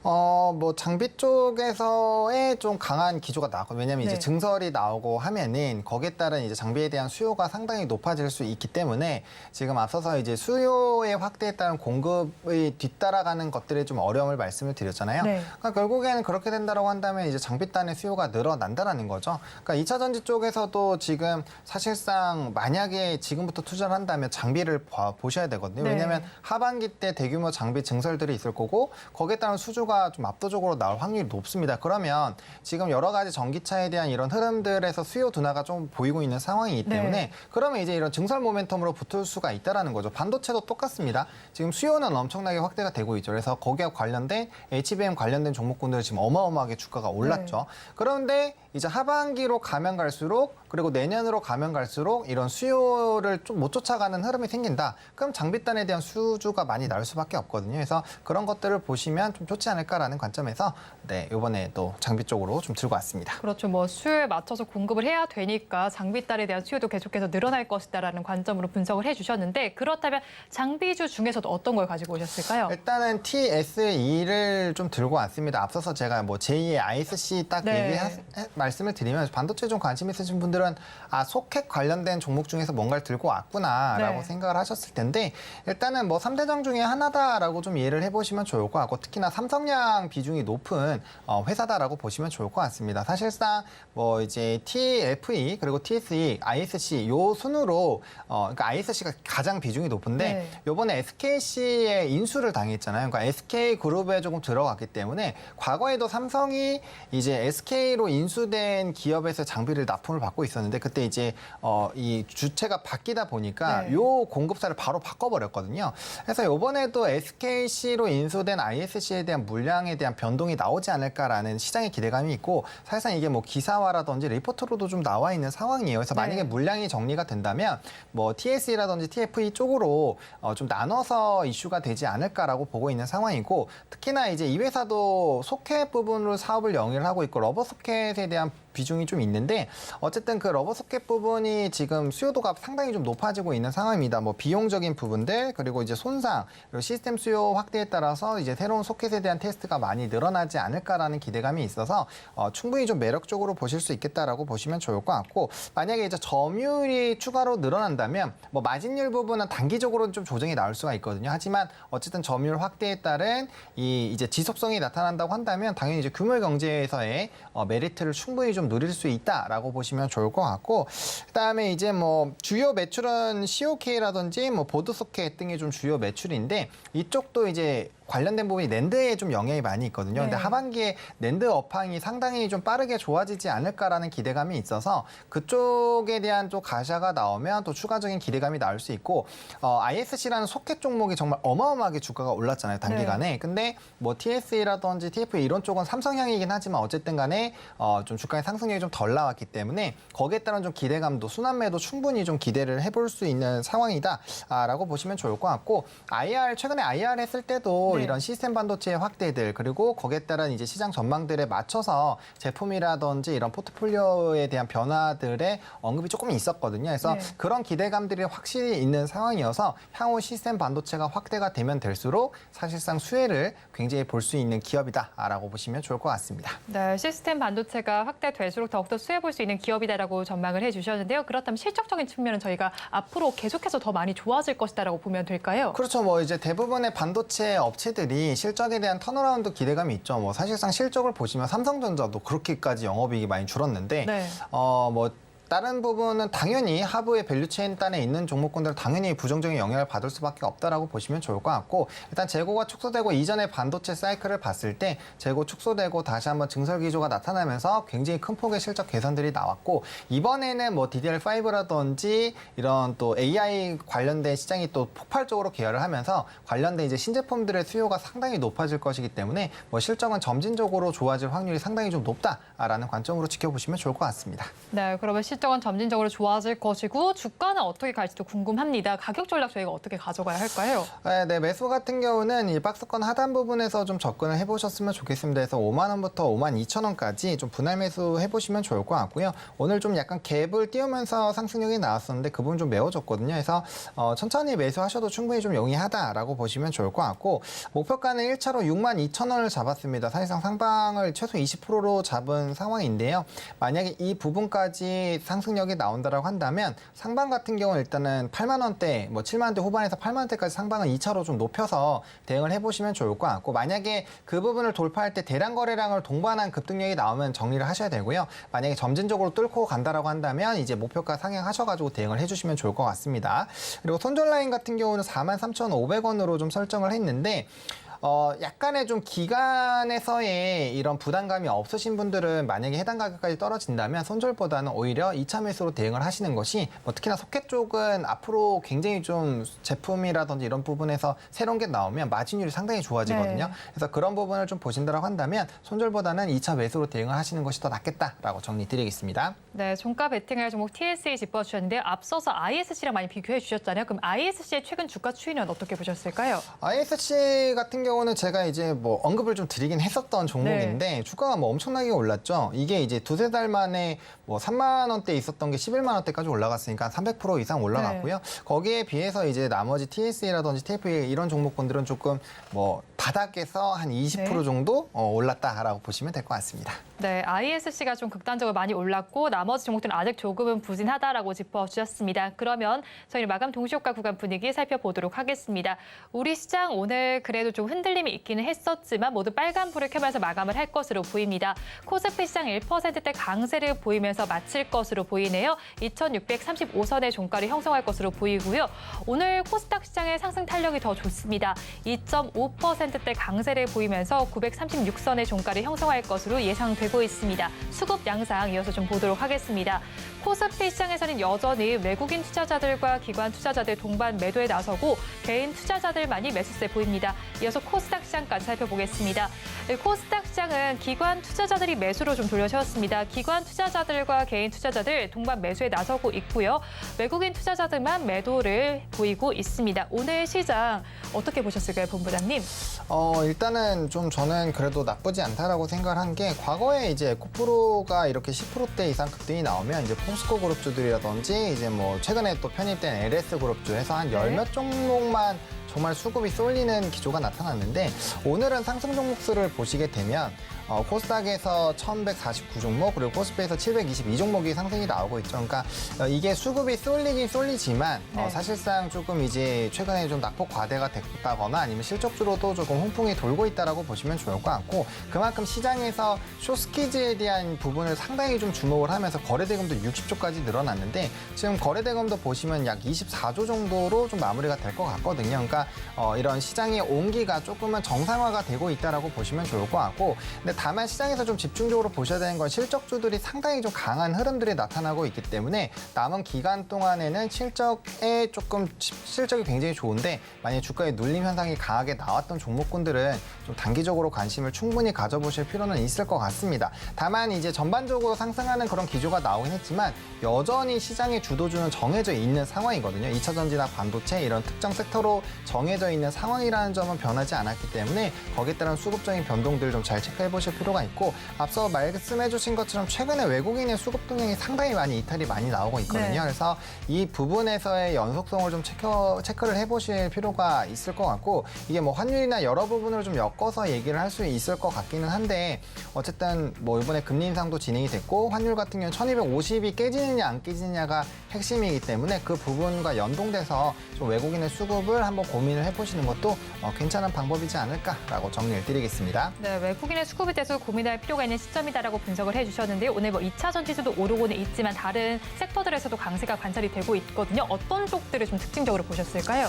뭐 장비 쪽에서의 좀 강한 기조가 나왔거든요. 왜냐하면 네. 이제 증설이 나오고 하면은 거기에 따른 이제 장비에 대한 수요가 상당히 높아질 수 있기 때문에 지금 앞서서 이제 수요의 확대에 따른 공급이 뒤따라가는 것들에 좀 어려움을 말씀을 드렸잖아요. 네. 그러니까 결국에는 그렇게 된다라고 한다면 이제 장비단의 수요가 늘어난다라는 거죠. 그러니까 2차 전지 쪽에서도 지금 사실상 만약에 지금부터 투자를 한다면 장비를 보셔야 되거든요. 네. 왜냐하면 하반기 때 대규모 장비 증설들이 있을 거고 거기에 따른 수주가 좀 압도적으로 나올 확률이 높습니다. 그러면 지금 여러 가지 전기차에 대한 이런 흐름들에서 수요 둔화가 좀 보이고 있는 상황이기 때문에 네. 그러면 이제 이런 증설 모멘텀으로 붙을 수가 있다라는 거죠. 반도체도 똑같습니다. 지금 수요는 엄청나게 확대가 되고 있죠. 그래서 거기에 관련된 HBM 관련된 종목군들 지금 어마어마하게 주가가 올랐죠. 네. 그런데 이제 하반기로 가면 갈수록 그리고 내년으로 가면 갈수록 이런 수요를 좀 못 쫓아가는 흐름이 생긴다. 그럼 장비단에 대한 수주가 많이 나올 수밖에 없거든요. 그래서 그런 것들을 보시면 좀 좋지 않을까라는 관점에서 이번에 또 장비 쪽으로 좀 들고 왔습니다. 그렇죠. 뭐 수요에 맞춰서 공급을 해야 되니까 장비단에 대한 수요도 계속해서 늘어날 것이다라는 관점으로 분석을 해주셨는데 그렇다면 장비주 중에서도 어떤 걸 가지고 오셨을까요? 일단은 TSE를 좀 들고 왔습니다. 앞서서 제가 뭐 제2의 ISC 딱 네. 말씀을 드리면 반도체 좀 관심 있으신 분들은 소켓 관련된 종목 중에서 뭔가를 들고 왔구나라고 네. 생각을 하셨을 텐데 일단은 뭐 3대장 중에 하나다라고 좀 이해를 해보시면 좋을 것 같고 특히나 삼성양 비중이 높은 회사다라고 보시면 좋을 것 같습니다. 사실상 뭐 이제 TFE 그리고 TSE, ISC 요 순으로 그러니까 ISC가 가장 비중이 높은데 네. 요번에 SKC에 인수를 당했잖아요. 그러니까 SK그룹에 조금 들어갔기 때문에 과거에도 삼성이 이제 SK로 인수된 기업에서 장비를 납품을 받고 있었는데 그때 이제 이 주체가 바뀌다 보니까 네. 요 공급사를 바로 바꿔버렸거든요. 그래서 요번에도 SKC로 인수된 ISC에 대한 물량에 대한 변동이 나오지 않을까라는 시장의 기대감이 있고 사실상 이게 뭐 기사화라든지 리포트로도 좀 나와 있는 상황이에요. 그래서 만약에 네. 물량이 정리가 된다면 뭐 TSE라든지 TFE 쪽으로 좀 나눠서 이슈가 되지 않을까라고 보고 있는 상황이고 특히나 이제 이 회사도 소켓 부분으로 사업을 영위를 하고 있고 러버 소켓에 대한 비중이 좀 있는데 어쨌든 그 러버 소켓 부분이 지금 수요도가 상당히 좀 높아지고 있는 상황입니다. 뭐 비용적인 부분들 그리고 이제 손상 그리고 시스템 수요 확대에 따라서 이제 새로운 소켓에 대한 테스트가 많이 늘어나지 않을까라는 기대감이 있어서 충분히 좀 매력적으로 보실 수 있겠다라고 보시면 좋을 것 같고 만약에 이제 점유율이 추가로 늘어난다면 뭐 마진율 부분은 단기적으로는 좀 조정이 나올 수가 있거든요. 하지만 어쨌든 점유율 확대에 따른 이 이제 지속성이 나타난다고 한다면 당연히 이제 규모 경제에서의 메리트를 충분히 좀 누릴 수 있다라고 보시면 좋을 것 같고 그다음에 이제 뭐 주요 매출은 COK라든지 뭐 보드 소켓 등이 좀 주요 매출인데 이쪽도 이제 관련된 부분이 낸드에 좀 영향이 많이 있거든요. 근데 네. 하반기에 낸드 업황이 상당히 좀 빠르게 좋아지지 않을까라는 기대감이 있어서 그쪽에 대한 또 가샤가 나오면 또 추가적인 기대감이 나올 수 있고 ISC라는 소켓 종목이 정말 어마어마하게 주가가 올랐잖아요. 단기간에. 근데 뭐 TSE라든지 TFE 이런 쪽은 삼성향이긴 하지만 어쨌든 간에 좀 주가의 상승력이 좀 덜 나왔기 때문에 거기에 따른 좀 기대감도 순환매도 충분히 좀 기대를 해볼 수 있는 상황이다라고 보시면 좋을 것 같고 최근에 IR 했을 때도 네. 이런 시스템 반도체의 확대들 그리고 거기에 따른 이제 시장 전망들에 맞춰서 제품이라든지 이런 포트폴리오에 대한 변화들의 언급이 조금 있었거든요. 그래서 네. 그런 기대감들이 확실히 있는 상황이어서 향후 시스템 반도체가 확대가 되면 될수록 사실상 수혜를 굉장히 볼 수 있는 기업이다라고 보시면 좋을 것 같습니다. 네, 시스템 반도체가 확대될수록 더욱더 수혜 볼 수 있는 기업이다라고 전망을 해주셨는데요. 그렇다면 실적적인 측면은 저희가 앞으로 계속해서 더 많이 좋아질 것이다라고 보면 될까요? 그렇죠. 뭐 이제 대부분의 반도체 업체들이 실적에 대한 턴어라운드 기대감이 있죠. 뭐 사실상 실적을 보시면 삼성전자도 그렇게까지 영업이익이 많이 줄었는데 네. 뭐 다른 부분은 당연히 하부의 밸류체인 단에 있는 종목군들은 당연히 부정적인 영향을 받을 수밖에 없다라고 보시면 좋을 것 같고 일단 재고가 축소되고 이전의 반도체 사이클을 봤을 때 재고 축소되고 다시 한번 증설 기조가 나타나면서 굉장히 큰 폭의 실적 개선들이 나왔고 이번에는 뭐 DDR5라든지 이런 또 AI 관련된 시장이 또 폭발적으로 개혈을 하면서 관련된 이제 신제품들의 수요가 상당히 높아질 것이기 때문에 뭐 실적은 점진적으로 좋아질 확률이 상당히 좀 높다라는 관점으로 지켜보시면 좋을 것 같습니다. 네, 그러면 실적은 점진적으로 좋아질 것이고 주가는 어떻게 갈지도 궁금합니다. 가격 전략 저희가 어떻게 가져가야 할까요? 네, 매수 같은 경우는 이 박스권 하단 부분에서 좀 접근을 해보셨으면 좋겠습니다. 그래서 5만 원부터 5만 2천 원까지 좀 분할 매수 해보시면 좋을 것 같고요. 오늘 좀 약간 갭을 띄우면서 상승력이 나왔었는데 그 부분 좀 메워졌거든요. 그래서 천천히 매수하셔도 충분히 좀 용이하다라고 보시면 좋을 것 같고 목표가는 1차로 6만 2천 원을 잡았습니다. 사실상 상방을 최소 20%로 잡은 상황인데요. 만약에 이 부분까지 상승력이 나온다라고 한다면 상방 같은 경우는 일단은 8만 원대, 뭐 7만 원대 후반에서 8만 원대까지 상방은 2차로 좀 높여서 대응을 해보시면 좋을 것 같고 만약에 그 부분을 돌파할 때 대량 거래량을 동반한 급등력이 나오면 정리를 하셔야 되고요. 만약에 점진적으로 뚫고 간다라고 한다면 이제 목표가 상향하셔가지고 대응을 해주시면 좋을 것 같습니다. 그리고 손절 라인 같은 경우는 43,500원으로 좀 설정을 했는데 약간의 좀 기간에서의 이런 부담감이 없으신 분들은 만약에 해당 가격까지 떨어진다면 손절보다는 오히려 2차 매수로 대응을 하시는 것이 뭐 특히나 소켓 쪽은 앞으로 굉장히 좀 제품이라든지 이런 부분에서 새로운 게 나오면 마진율이 상당히 좋아지거든요. 네. 그래서 그런 부분을 좀 보신다고 한다면 손절보다는 2차 매수로 대응을 하시는 것이 더 낫겠다라고 정리드리겠습니다. 네, 종가 베팅할 종목 TSA 짚어주셨는데 앞서서 ISC랑 많이 비교해 주셨잖아요. 그럼 ISC의 최근 주가 추이는 어떻게 보셨을까요? ISC 같은 경우는 제가 이제 뭐 언급을 좀 드리긴 했었던 종목인데 주가가 뭐 엄청나게 올랐죠. 이게 이제 두세 달 만에 뭐 3만 원대 있었던 게 11만 원대까지 올라갔으니까 300% 이상 올라갔고요. 거기에 비해서 이제 나머지 TSA라든지 TFA 이런 종목군들은 조금 뭐 바닥에서 한 20% 정도 올랐다라고 보시면 될 것 같습니다. 네, ISC가 좀 극단적으로 많이 올랐고 나머지 종목들은 아직 조금은 부진하다라고 짚어주셨습니다. 그러면 저희는 마감 동시효과 구간 분위기 살펴보도록 하겠습니다. 우리 시장 오늘 그래도 좀 흔들림이 있기는 했었지만 모두 빨간불을 켜면서 마감을 할 것으로 보입니다. 코스피 시장 1%대 강세를 보이면서 마칠 것으로 보이네요. 2635선의 종가를 형성할 것으로 보이고요. 오늘 코스닥 시장의 상승 탄력이 더 좋습니다. 2.5%대 강세를 보이면서 936선의 종가를 형성할 것으로 예상되고 있습니다. 수급 양상 이어서 좀 보도록 하겠습니다. 코스피 시장에서는 여전히 외국인 투자자들과 기관 투자자들 동반 매도에 나서고 개인 투자자들만이 매수세 보입니다. 이어서 코스닥 시장까지 살펴보겠습니다. 코스닥 시장은 기관 투자자들이 매수로 좀 돌려세웠습니다. 기관 투자자들과 개인 투자자들 동반 매수에 나서고 있고요. 외국인 투자자들만 매도를 보이고 있습니다. 오늘 시장 어떻게 보셨을까요, 본부장님? 일단은 좀 저는 그래도 나쁘지 않다라고 생각을 한 게 과거에 이제 에코프로가 이렇게 10%대 이상 급등이 나오면 이제 포스코 그룹주들이라든지 이제 뭐 최근에 또 편입된 LS 그룹주 해서 한 열 몇 종목만 정말 수급이 쏠리는 기조가 나타났는데 오늘은 상승 종목수를 보시게 되면 코스닥에서 1149 종목 그리고 코스피에서 722 종목이 상승이 나오고 있죠. 그러니까 이게 수급이 쏠리긴 쏠리지만 사실상 조금 이제 최근에 좀 낙폭 과대가 됐다거나 아니면 실적주로도 조금 홍풍이 돌고 있다라고 보시면 좋을 것 같고 그만큼 시장에서 숏스퀴즈에 대한 부분을 상당히 좀 주목을 하면서 거래대금도 60조까지 늘어났는데 지금 거래대금도 보시면 약 24조 정도로 좀 마무리가 될 것 같거든요. 그러니까 이런 시장의 온기가 조금은 정상화가 되고 있다라고 보시면 좋을 것 같고 근데 다만 시장에서 좀 집중적으로 보셔야 되는 건 실적주들이 상당히 좀 강한 흐름들이 나타나고 있기 때문에 남은 기간 동안에는 실적이 굉장히 좋은데 만약 주가의 눌림 현상이 강하게 나왔던 종목군들은 좀 단기적으로 관심을 충분히 가져보실 필요는 있을 것 같습니다. 다만 이제 전반적으로 상승하는 그런 기조가 나오긴 했지만 여전히 시장의 주도주는 정해져 있는 상황이거든요. 2차 전지나 반도체 이런 특정 섹터로 정해져 있는 상황이라는 점은 변하지 않았기 때문에 거기에 따른 수급적인 변동들 좀 잘 체크해 보실 필요가 있고 앞서 말씀해 주신 것처럼 최근에 외국인의 수급 동향이 상당히 많이 이탈이 많이 나오고 있거든요. 그래서 이 부분에서의 연속성을 좀 체크를 해보실 필요가 있을 것 같고 이게 뭐 환율이나 여러 부분을 좀 엮어서 얘기를 할 수 있을 것 같기는 한데 어쨌든 뭐 이번에 금리 인상도 진행이 됐고 환율 같은 경우는 1250이 깨지느냐 안 깨지느냐가 핵심이기 때문에 그 부분과 연동돼서 좀 외국인의 수급을 한번 고민을 해보시는 것도 괜찮은 방법이지 않을까라고 정리를 드리겠습니다. 네, 외국인의 수급에 대해서 고민할 필요가 있는 시점이다라고 분석을 해주셨는데요. 오늘 뭐 2차 전지수도 오르고는 있지만 다른 섹터들에서도 강세가 관찰이 되고 있거든요. 어떤 쪽들을 좀 특징적으로 보셨을까요?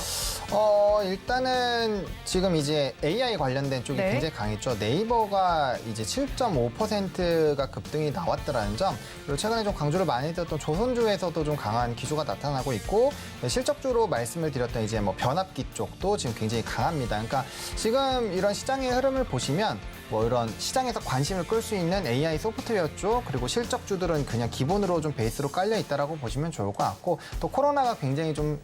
일단은 지금 이제 AI 관련된 쪽이 네. 굉장히 강했죠. 네이버가 이제 7.5%가 급등이 나왔더라는 점, 그리고 최근에 좀 강조를 많이 드렸던 조선주에서도 좀 강한 기조가 나타나고 있고, 실적주로 말씀을 드렸던 이제 뭐 변압기 쪽도 지금 굉장히 강합니다. 그러니까 지금 이런 시장의 흐름을 보시면 뭐 이런 시장에서 관심을 끌 수 있는 AI 소프트웨어 쪽, 그리고 실적주들은 그냥 기본으로 좀 베이스로 깔려 있다라고 보시면 좋을 것 같고, 또 코로나가 굉장히 좀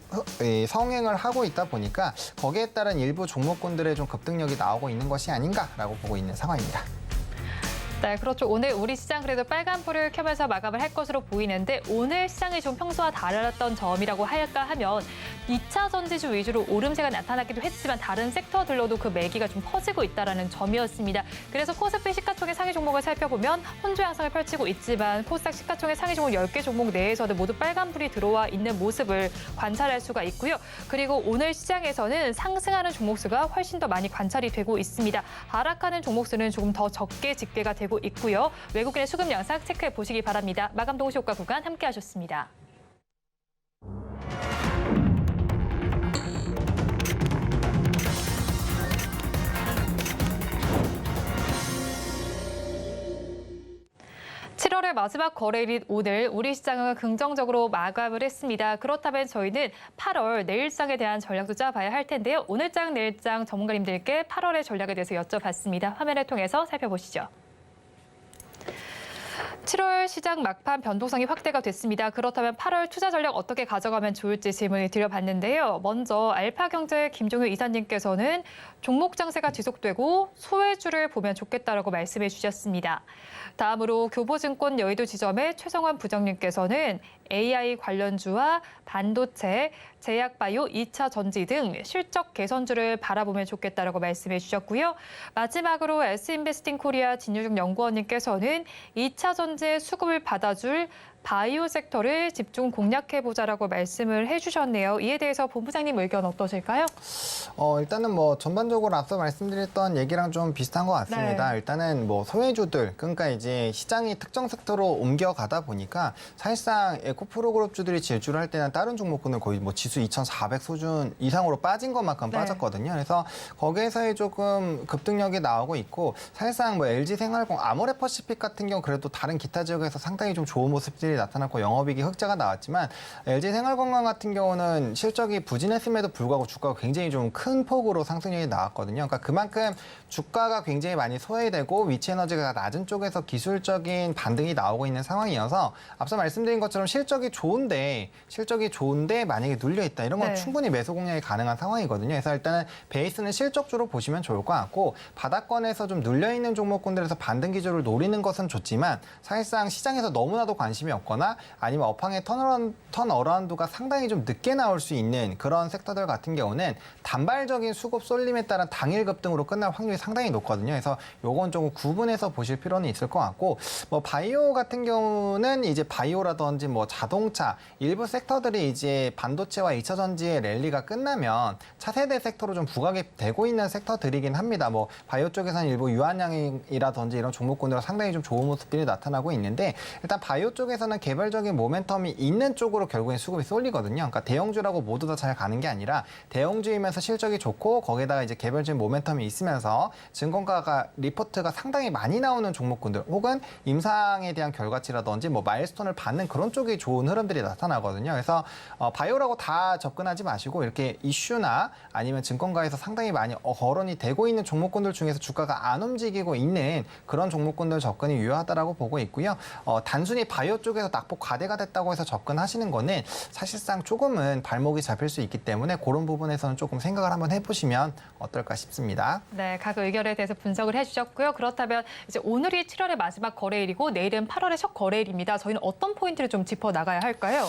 성행을 하고 있다 보니까 거기에 따른 일부 종목군들의 좀 급등력이 나오고 있는 것이 아닌가라고 보고 있는 상황입니다. 네, 그렇죠. 오늘 우리 시장 그래도 빨간불을 켜면서 마감을 할 것으로 보이는데 오늘 시장이 좀 평소와 달랐던 점이라고 할까 하면 2차 전지주 위주로 오름세가 나타나기도 했지만 다른 섹터들로도 그 매기가 좀 퍼지고 있다는 점이었습니다. 그래서 코스피 시가총액 상위 종목을 살펴보면 혼조 양상을 펼치고 있지만 코스닥 시가총액 상위 종목 10개 종목 내에서도 모두 빨간불이 들어와 있는 모습을 관찰할 수가 있고요. 그리고 오늘 시장에서는 상승하는 종목 수가 훨씬 더 많이 관찰이 되고 있습니다. 하락하는 종목 수는 조금 더 적게 집계가 되고 있고요. 외국인의 수급 양상 체크해 보시기 바랍니다. 마감 동시 효과 구간 함께 하셨습니다. (7월의) 마지막 거래일인 오늘 우리 시장은 긍정적으로 마감을 했습니다. 그렇다면 저희는 8월 내일장에 대한 전략도 짜봐야 할 텐데요. 오늘장, 내일장 전문가님들께 8월의 전략에 대해서 여쭤봤습니다. 화면을 통해서 살펴보시죠. 7월 시장 막판 변동성이 확대가 됐습니다. 그렇다면 8월 투자 전략 어떻게 가져가면 좋을지 질문을 드려봤는데요. 먼저 알파경제 김종효 이사님께서는 종목 장세가 지속되고 소외주를 보면 좋겠다라고 말씀해 주셨습니다. 다음으로 교보증권 여의도 지점의 최성환 부장님께서는 AI 관련주와 반도체, 제약바이오, 2차 전지 등 실적 개선주를 바라보면 좋겠다라고 말씀해 주셨고요. 마지막으로 S인베스팅 코리아 진유중 연구원님께서는 2차 전지의 수급을 받아줄 바이오 섹터를 집중 공략해보자라고 말씀을 해주셨네요. 이에 대해서 본부장님 의견 어떠실까요? 일단은 뭐 전반적으로 앞서 말씀드렸던 얘기랑 좀 비슷한 것 같습니다. 네. 일단은 뭐 소외주들, 그러니까 이제 시장이 특정 섹터로 옮겨가다 보니까 사실상 에코프로그룹주들이 질주를 할 때는 다른 종목군은 거의 뭐 지수 2,400 수준 이상으로 빠진 것만큼 네. 빠졌거든요. 그래서 거기에서의 조금 급등력이 나오고 있고, 사실상 뭐 LG생활공, 아모레퍼시픽 같은 경우 그래도 다른 기타 지역에서 상당히 좀 좋은 모습들이 나타났고 영업이익이 흑자가 나왔지만, LG생활건강 같은 경우는 실적이 부진했음에도 불구하고 주가가 굉장히 좀 큰 폭으로 상승률이 나왔거든요. 그러니까 그만큼 주가가 굉장히 많이 소외되고 위치에너지가 낮은 쪽에서 기술적인 반등이 나오고 있는 상황이어서 앞서 말씀드린 것처럼 실적이 좋은데 만약에 눌려있다 이런 건 네. 충분히 매수 공략이 가능한 상황이거든요. 그래서 일단은 베이스는 실적주로 보시면 좋을 것 같고, 바닥권에서 좀 눌려있는 종목군들에서 반등 기조를 노리는 것은 좋지만 사실상 시장에서 너무나도 관심이 없거나 아니면 업황의 턴어라운드가 상당히 좀 늦게 나올 수 있는 그런 섹터들 같은 경우는 단발적인 수급 쏠림에 따른 당일 급등으로 끝날 확률이 상당히 높거든요. 그래서 요건 조금 구분해서 보실 필요는 있을 것 같고, 뭐 바이오 같은 경우는 이제 바이오라든지 뭐 자동차 일부 섹터들이 이제 반도체와 2차 전지의 랠리가 끝나면 차세대 섹터로 좀 부각이 되고 있는 섹터들이긴 합니다. 뭐 바이오 쪽에서는 일부 유한양이라든지 이런 종목군들은 상당히 좀 좋은 모습들이 나타나고 있는데, 일단 바이오 쪽에서는 개별적인 모멘텀이 있는 쪽으로 결국엔 수급이 쏠리거든요. 그러니까 대형주라고 모두 다 잘 가는 게 아니라 대형주이면서 실적이 좋고 거기에다가 이제 개별적인 모멘텀이 있으면서 증권가가 리포트가 상당히 많이 나오는 종목군들, 혹은 임상에 대한 결과치라든지 뭐 마일스톤을 받는 그런 쪽이 좋은 흐름들이 나타나거든요. 그래서 바이오라고 다 접근하지 마시고 이렇게 이슈나 아니면 증권가에서 상당히 많이 거론이 되고 있는 종목군들 중에서 주가가 안 움직이고 있는 그런 종목군들 접근이 유효하다라고 보고 있고요. 단순히 바이오 쪽에서 낙폭 과대가 됐다고 해서 접근하시는 거는 사실상 조금은 발목이 잡힐 수 있기 때문에 그런 부분에서는 조금 생각을 한번 해보시면 어떨까 싶습니다. 네, 각 의견에 대해서 분석을 해주셨고요. 그렇다면 이제 오늘이 7월의 마지막 거래일이고 내일은 8월의 첫 거래일입니다. 저희는 어떤 포인트를 좀 짚어 나가야 할까요?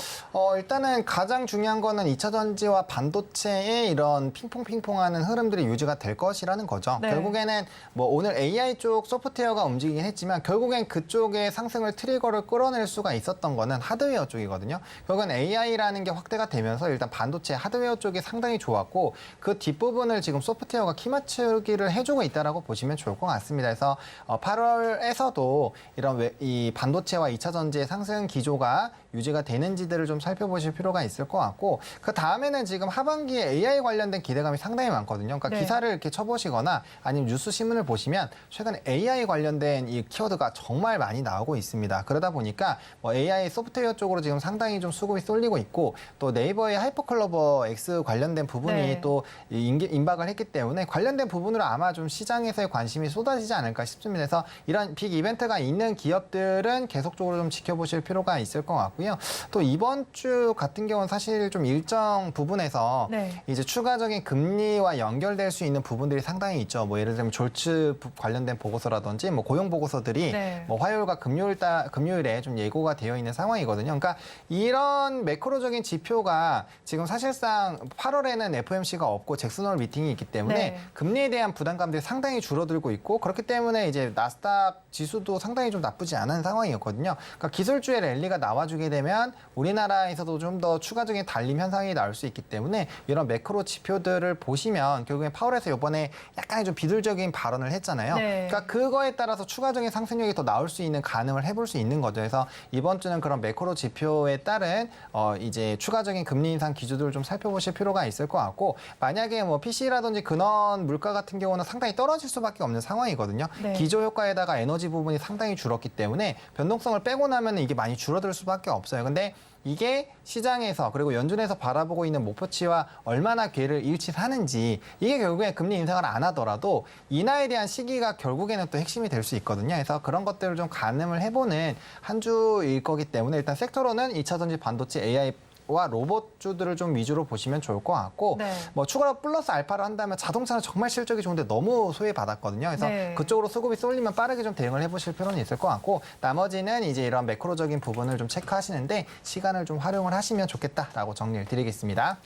일단은 가장 중요한 거는 2차 전지와 반도체의 이런 핑퐁핑퐁하는 흐름들이 유지가 될 것이라는 거죠. 네. 결국에는 뭐 오늘 AI 쪽 소프트웨어가 움직이긴 했지만 결국엔 그쪽의 상승을 트리거를 끌어낼 수가 있었던 거는 하드웨어 쪽이거든요. 결국은 AI라는 게 확대가 되면서 일단 반도체 하드웨어 쪽이 상당히 좋았고 그 뒷부분을 지금 소프트웨어가 키 맞추기를 해주고 있다라고 보시면 좋을 것 같습니다. 그래서 8월에서도 이런 이 반도체와 2차 전지의 상승 기조가 유지가 되는지들을 좀 살펴보실 필요가 있을 것 같고 그 다음에는 지금 하반기에 AI 관련된 기대감이 상당히 많거든요. 그러니까 네. 기사를 이렇게 쳐보시거나 아니면 뉴스 신문을 보시면 최근에 AI 관련된 이 키워드가 정말 많이 나오고 있습니다. 그러다 보니까 뭐 AI 소프트웨어 쪽으로 지금 상당히 좀 수급이 쏠리고 있고 또 네이버의 하이퍼클로버 X 관련된 부분이 네. 또 임박을 했기 때문에 관련된 부분으로 아마 좀 시장에서의 관심이 쏟아지지 않을까 싶습니다. 그래서 이런 빅 이벤트가 있는 기업들은 계속적으로 좀 지켜보실 필요가 있을 것 같고요. 또 이번 주 같은 경우는 사실 좀 일정 부분에서 네. 이제 추가적인 금리와 연결될 수 있는 부분들이 상당히 있죠. 뭐 예를 들면 졸츠 관련된 보고서라든지 뭐 고용 보고서들이 네. 뭐 화요일과 금요일에 좀 예고가 되어 있는 상황이거든요. 그러니까 이런 매크로적인 지표가 지금 사실상 8월에는 FOMC가 없고 잭슨 홀 미팅이 있기 때문에 네. 금리에 대한 부담감들이 상당히 줄어들고 있고 그렇기 때문에 이제 나스닥 지수도 상당히 좀 나쁘지 않은 상황이었거든요. 그러니까 기술주의 랠리가 나와주게 되면 우리나라에서도 좀 더 추가적인 달림 현상이 나올 수 있기 때문에 이런 매크로 지표들을 보시면 결국엔 파월에서 이번에 약간의 좀 비둘적인 발언을 했잖아요. 네. 그러니까 그거에 따라서 추가적인 상승력이 더 나올 수 있는 가능을 해볼 수 있는 거죠. 그래서 이번 주는 그런 매크로 지표에 따른 이제 추가적인 금리 인상 기조들을 좀 살펴보실 필요가 있을 것 같고 만약에 뭐 PC라든지 근원 물가 같은 경우는 상당히 떨어질 수밖에 없는 상황이거든요. 네. 기조 효과에다가 에너지 부분이 상당히 줄었기 때문에 변동성을 빼고 나면 이게 많이 줄어들 수밖에 없어요. 근데 이게 시장에서 그리고 연준에서 바라보고 있는 목표치와 얼마나 궤를 일치하는지 이게 결국에 금리 인상을 안 하더라도 인하에 대한 시기가 결국에는 또 핵심이 될 수 있거든요. 그래서 그런 것들을 좀 가늠을 해보는 한 주일 거기 때문에 일단 섹터로는 2차 전지 반도체 AI 와 로봇주들을 좀 위주로 보시면 좋을 것 같고 네. 뭐 추가로 플러스 알파를 한다면 자동차는 정말 실적이 좋은데 너무 소외받았거든요. 그래서 네. 그쪽으로 수급이 쏠리면 빠르게 좀 대응을 해보실 필요는 있을 것 같고 나머지는 이제 이런 매크로적인 부분을 좀 체크하시는데 시간을 좀 활용을 하시면 좋겠다라고 정리를 드리겠습니다.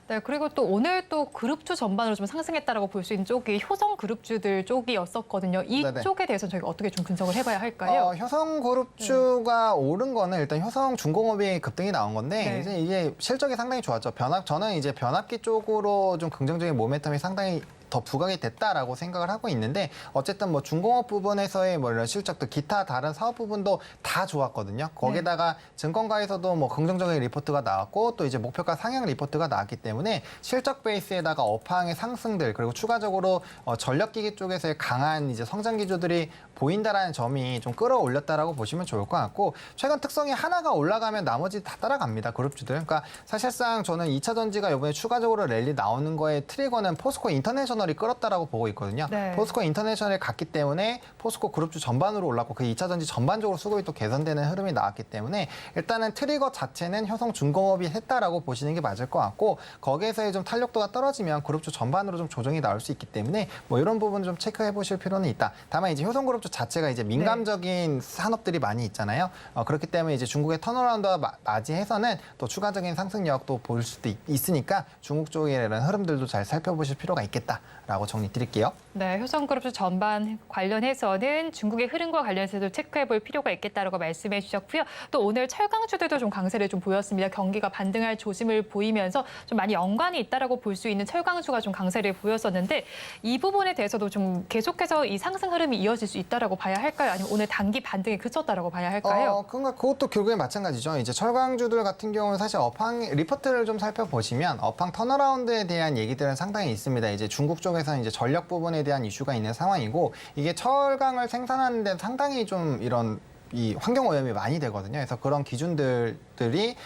네, 그리고 또 오늘 또 그룹주 전반으로 좀 상승했다라고 볼 수 있는 쪽이 효성 그룹주들 쪽이었었거든요. 네네. 이쪽에 대해서 저희가 어떻게 좀 분석을 해봐야 할까요? 효성그룹주가 오른 거는 일단 효성중공업이 급등이 나온 건데 네. 이제 이게 실적이 상당히 좋았죠. 저는 이제 변압기 쪽으로 좀 긍정적인 모멘텀이 상당히 더 부각이 됐다라고 생각을 하고 있는데 어쨌든 뭐 중공업 부분에서의 뭐 이런 실적도 기타 다른 사업 부분도 다 좋았거든요. 거기다가 증권가에서도 뭐 긍정적인 리포트가 나왔고 또 이제 목표가 상향 리포트가 나왔기 때문에 실적 베이스에다가 업황의 상승들 그리고 추가적으로 전력기기 쪽에서의 강한 이제 성장 기조들이 보인다라는 점이 좀 끌어올렸다라고 보시면 좋을 것 같고 최근 특성이 하나가 올라가면 나머지 다 따라갑니다. 그룹주들. 그러니까 사실상 저는 2차 전지가 이번에 추가적으로 랠리 나오는 거에 트리거는 포스코 인터내셔널이 끌었다라고 보고 있거든요. 네. 포스코 인터내셔널이 갔기 때문에 포스코 그룹주 전반으로 올랐고 그 2차 전지 전반적으로 수급이 또 개선되는 흐름이 나왔기 때문에 일단은 트리거 자체는 효성중공업이 했다라고 보시는 게 맞을 것 같고 거기에서의 좀 탄력도가 떨어지면 그룹주 전반으로 좀 조정이 나올 수 있기 때문에 뭐 이런 부분 좀 체크해 보실 필요는 있다. 다만 이제 효성그룹주 자체가 이제 민감적인 산업들이 많이 있잖아요. 그렇기 때문에 이제 중국의 턴어라운드와 맞이해서는 또 추가적인 상승력도 볼 수도 있으니까 중국 쪽의 이런 흐름들도 잘 살펴보실 필요가 있겠다라고 정리 드릴게요. 네, 효성그룹주 전반 관련해서는 중국의 흐름과 관련해서도 체크해볼 필요가 있겠다라고 말씀해 주셨고요. 또 오늘 철강주들도 좀 강세를 좀 보였습니다. 경기가 반등할 조짐을 보이면서 좀 많이 연관이 있다라고 볼 수 있는 철강주가 좀 강세를 보였었는데 이 부분에 대해서도 좀 계속해서 이 상승 흐름이 이어질 수 있다라고 봐야 할까요? 아니면 오늘 단기 반등에 그쳤다라고 봐야 할까요? 그러니까 그것도 결국에 마찬가지죠. 이제 철강주들 같은 경우는 사실 업황 리포트를 좀 살펴보시면 업황 턴어라운드에 대한 얘기들은 상당히 있습니다. 이제 중국 쪽에서는 이제 전력 부분에 대한 이슈가 있는 상황이고 이게 철강을 생산하는 데 상당히 좀 이런 이 환경 오염이 많이 되거든요. 그래서 그런 기준들이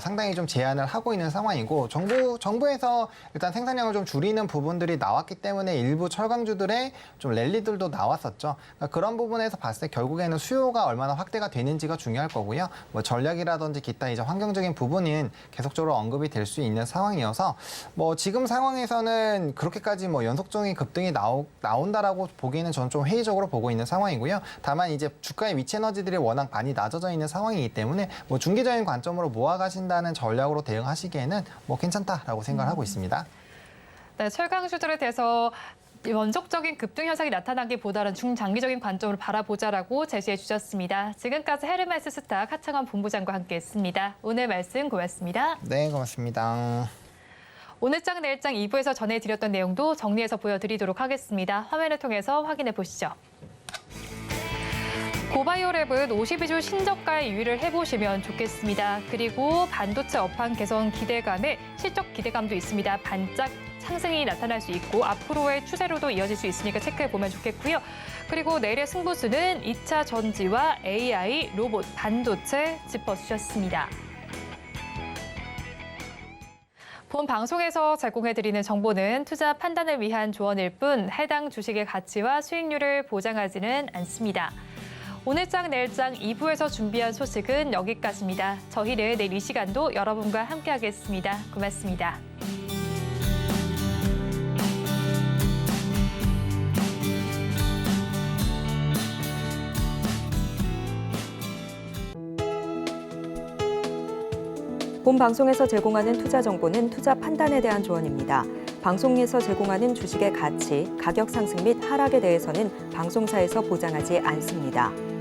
상당히 좀 제한을 하고 있는 상황이고 정부에서 일단 생산량을 좀 줄이는 부분들이 나왔기 때문에 일부 철강주들의 좀 랠리들도 나왔었죠. 그러니까 그런 부분에서 봤을 때 결국에는 수요가 얼마나 확대가 되는지가 중요할 거고요. 뭐 전략이라든지 기타 이제 환경적인 부분은 계속적으로 언급이 될 수 있는 상황이어서 뭐 지금 상황에서는 그렇게까지 뭐 연속적인 급등이 나온다라고 보기에는 저는 좀 회의적으로 보고 있는 상황이고요. 다만 이제 주가의 위치 에너지들이 워낙 많이 낮아져 있는 상황이기 때문에 뭐 중기적인 관점으로 모아가신다는 전략으로 대응하시기에는 뭐 괜찮다라고 생각을 하고 있습니다. 네, 철강주들에 대해서 원적적인 급등 현상이 나타나기보다는 중장기적인 관점으로 바라보자라고 제시해 주셨습니다. 지금까지 헤르메스 스탁 하창원 본부장과 함께했습니다. 오늘 말씀 고맙습니다. 네, 고맙습니다. 오늘장 내일장 2부에서 전해드렸던 내용도 정리해서 보여드리도록 하겠습니다. 화면을 통해서 확인해 보시죠. 고바이오랩은 52주 신저가의 유의를 해보시면 좋겠습니다. 그리고 반도체 업황 개선 기대감에 실적 기대감도 있습니다. 반짝 상승이 나타날 수 있고 앞으로의 추세로도 이어질 수 있으니까 체크해보면 좋겠고요. 그리고 내일의 승부수는 2차 전지와 AI, 로봇, 반도체 짚어주셨습니다. 본 방송에서 제공해드리는 정보는 투자 판단을 위한 조언일 뿐 해당 주식의 가치와 수익률을 보장하지는 않습니다. 오늘장 내일장 2부에서 준비한 소식은 여기까지입니다. 저희는 내일 이 시간도 여러분과 함께하겠습니다. 고맙습니다. 본 방송에서 제공하는 투자 정보는 투자 판단에 대한 조언입니다. 방송에서 제공하는 주식의 가치, 가격 상승 및 하락에 대해서는 방송사에서 보장하지 않습니다.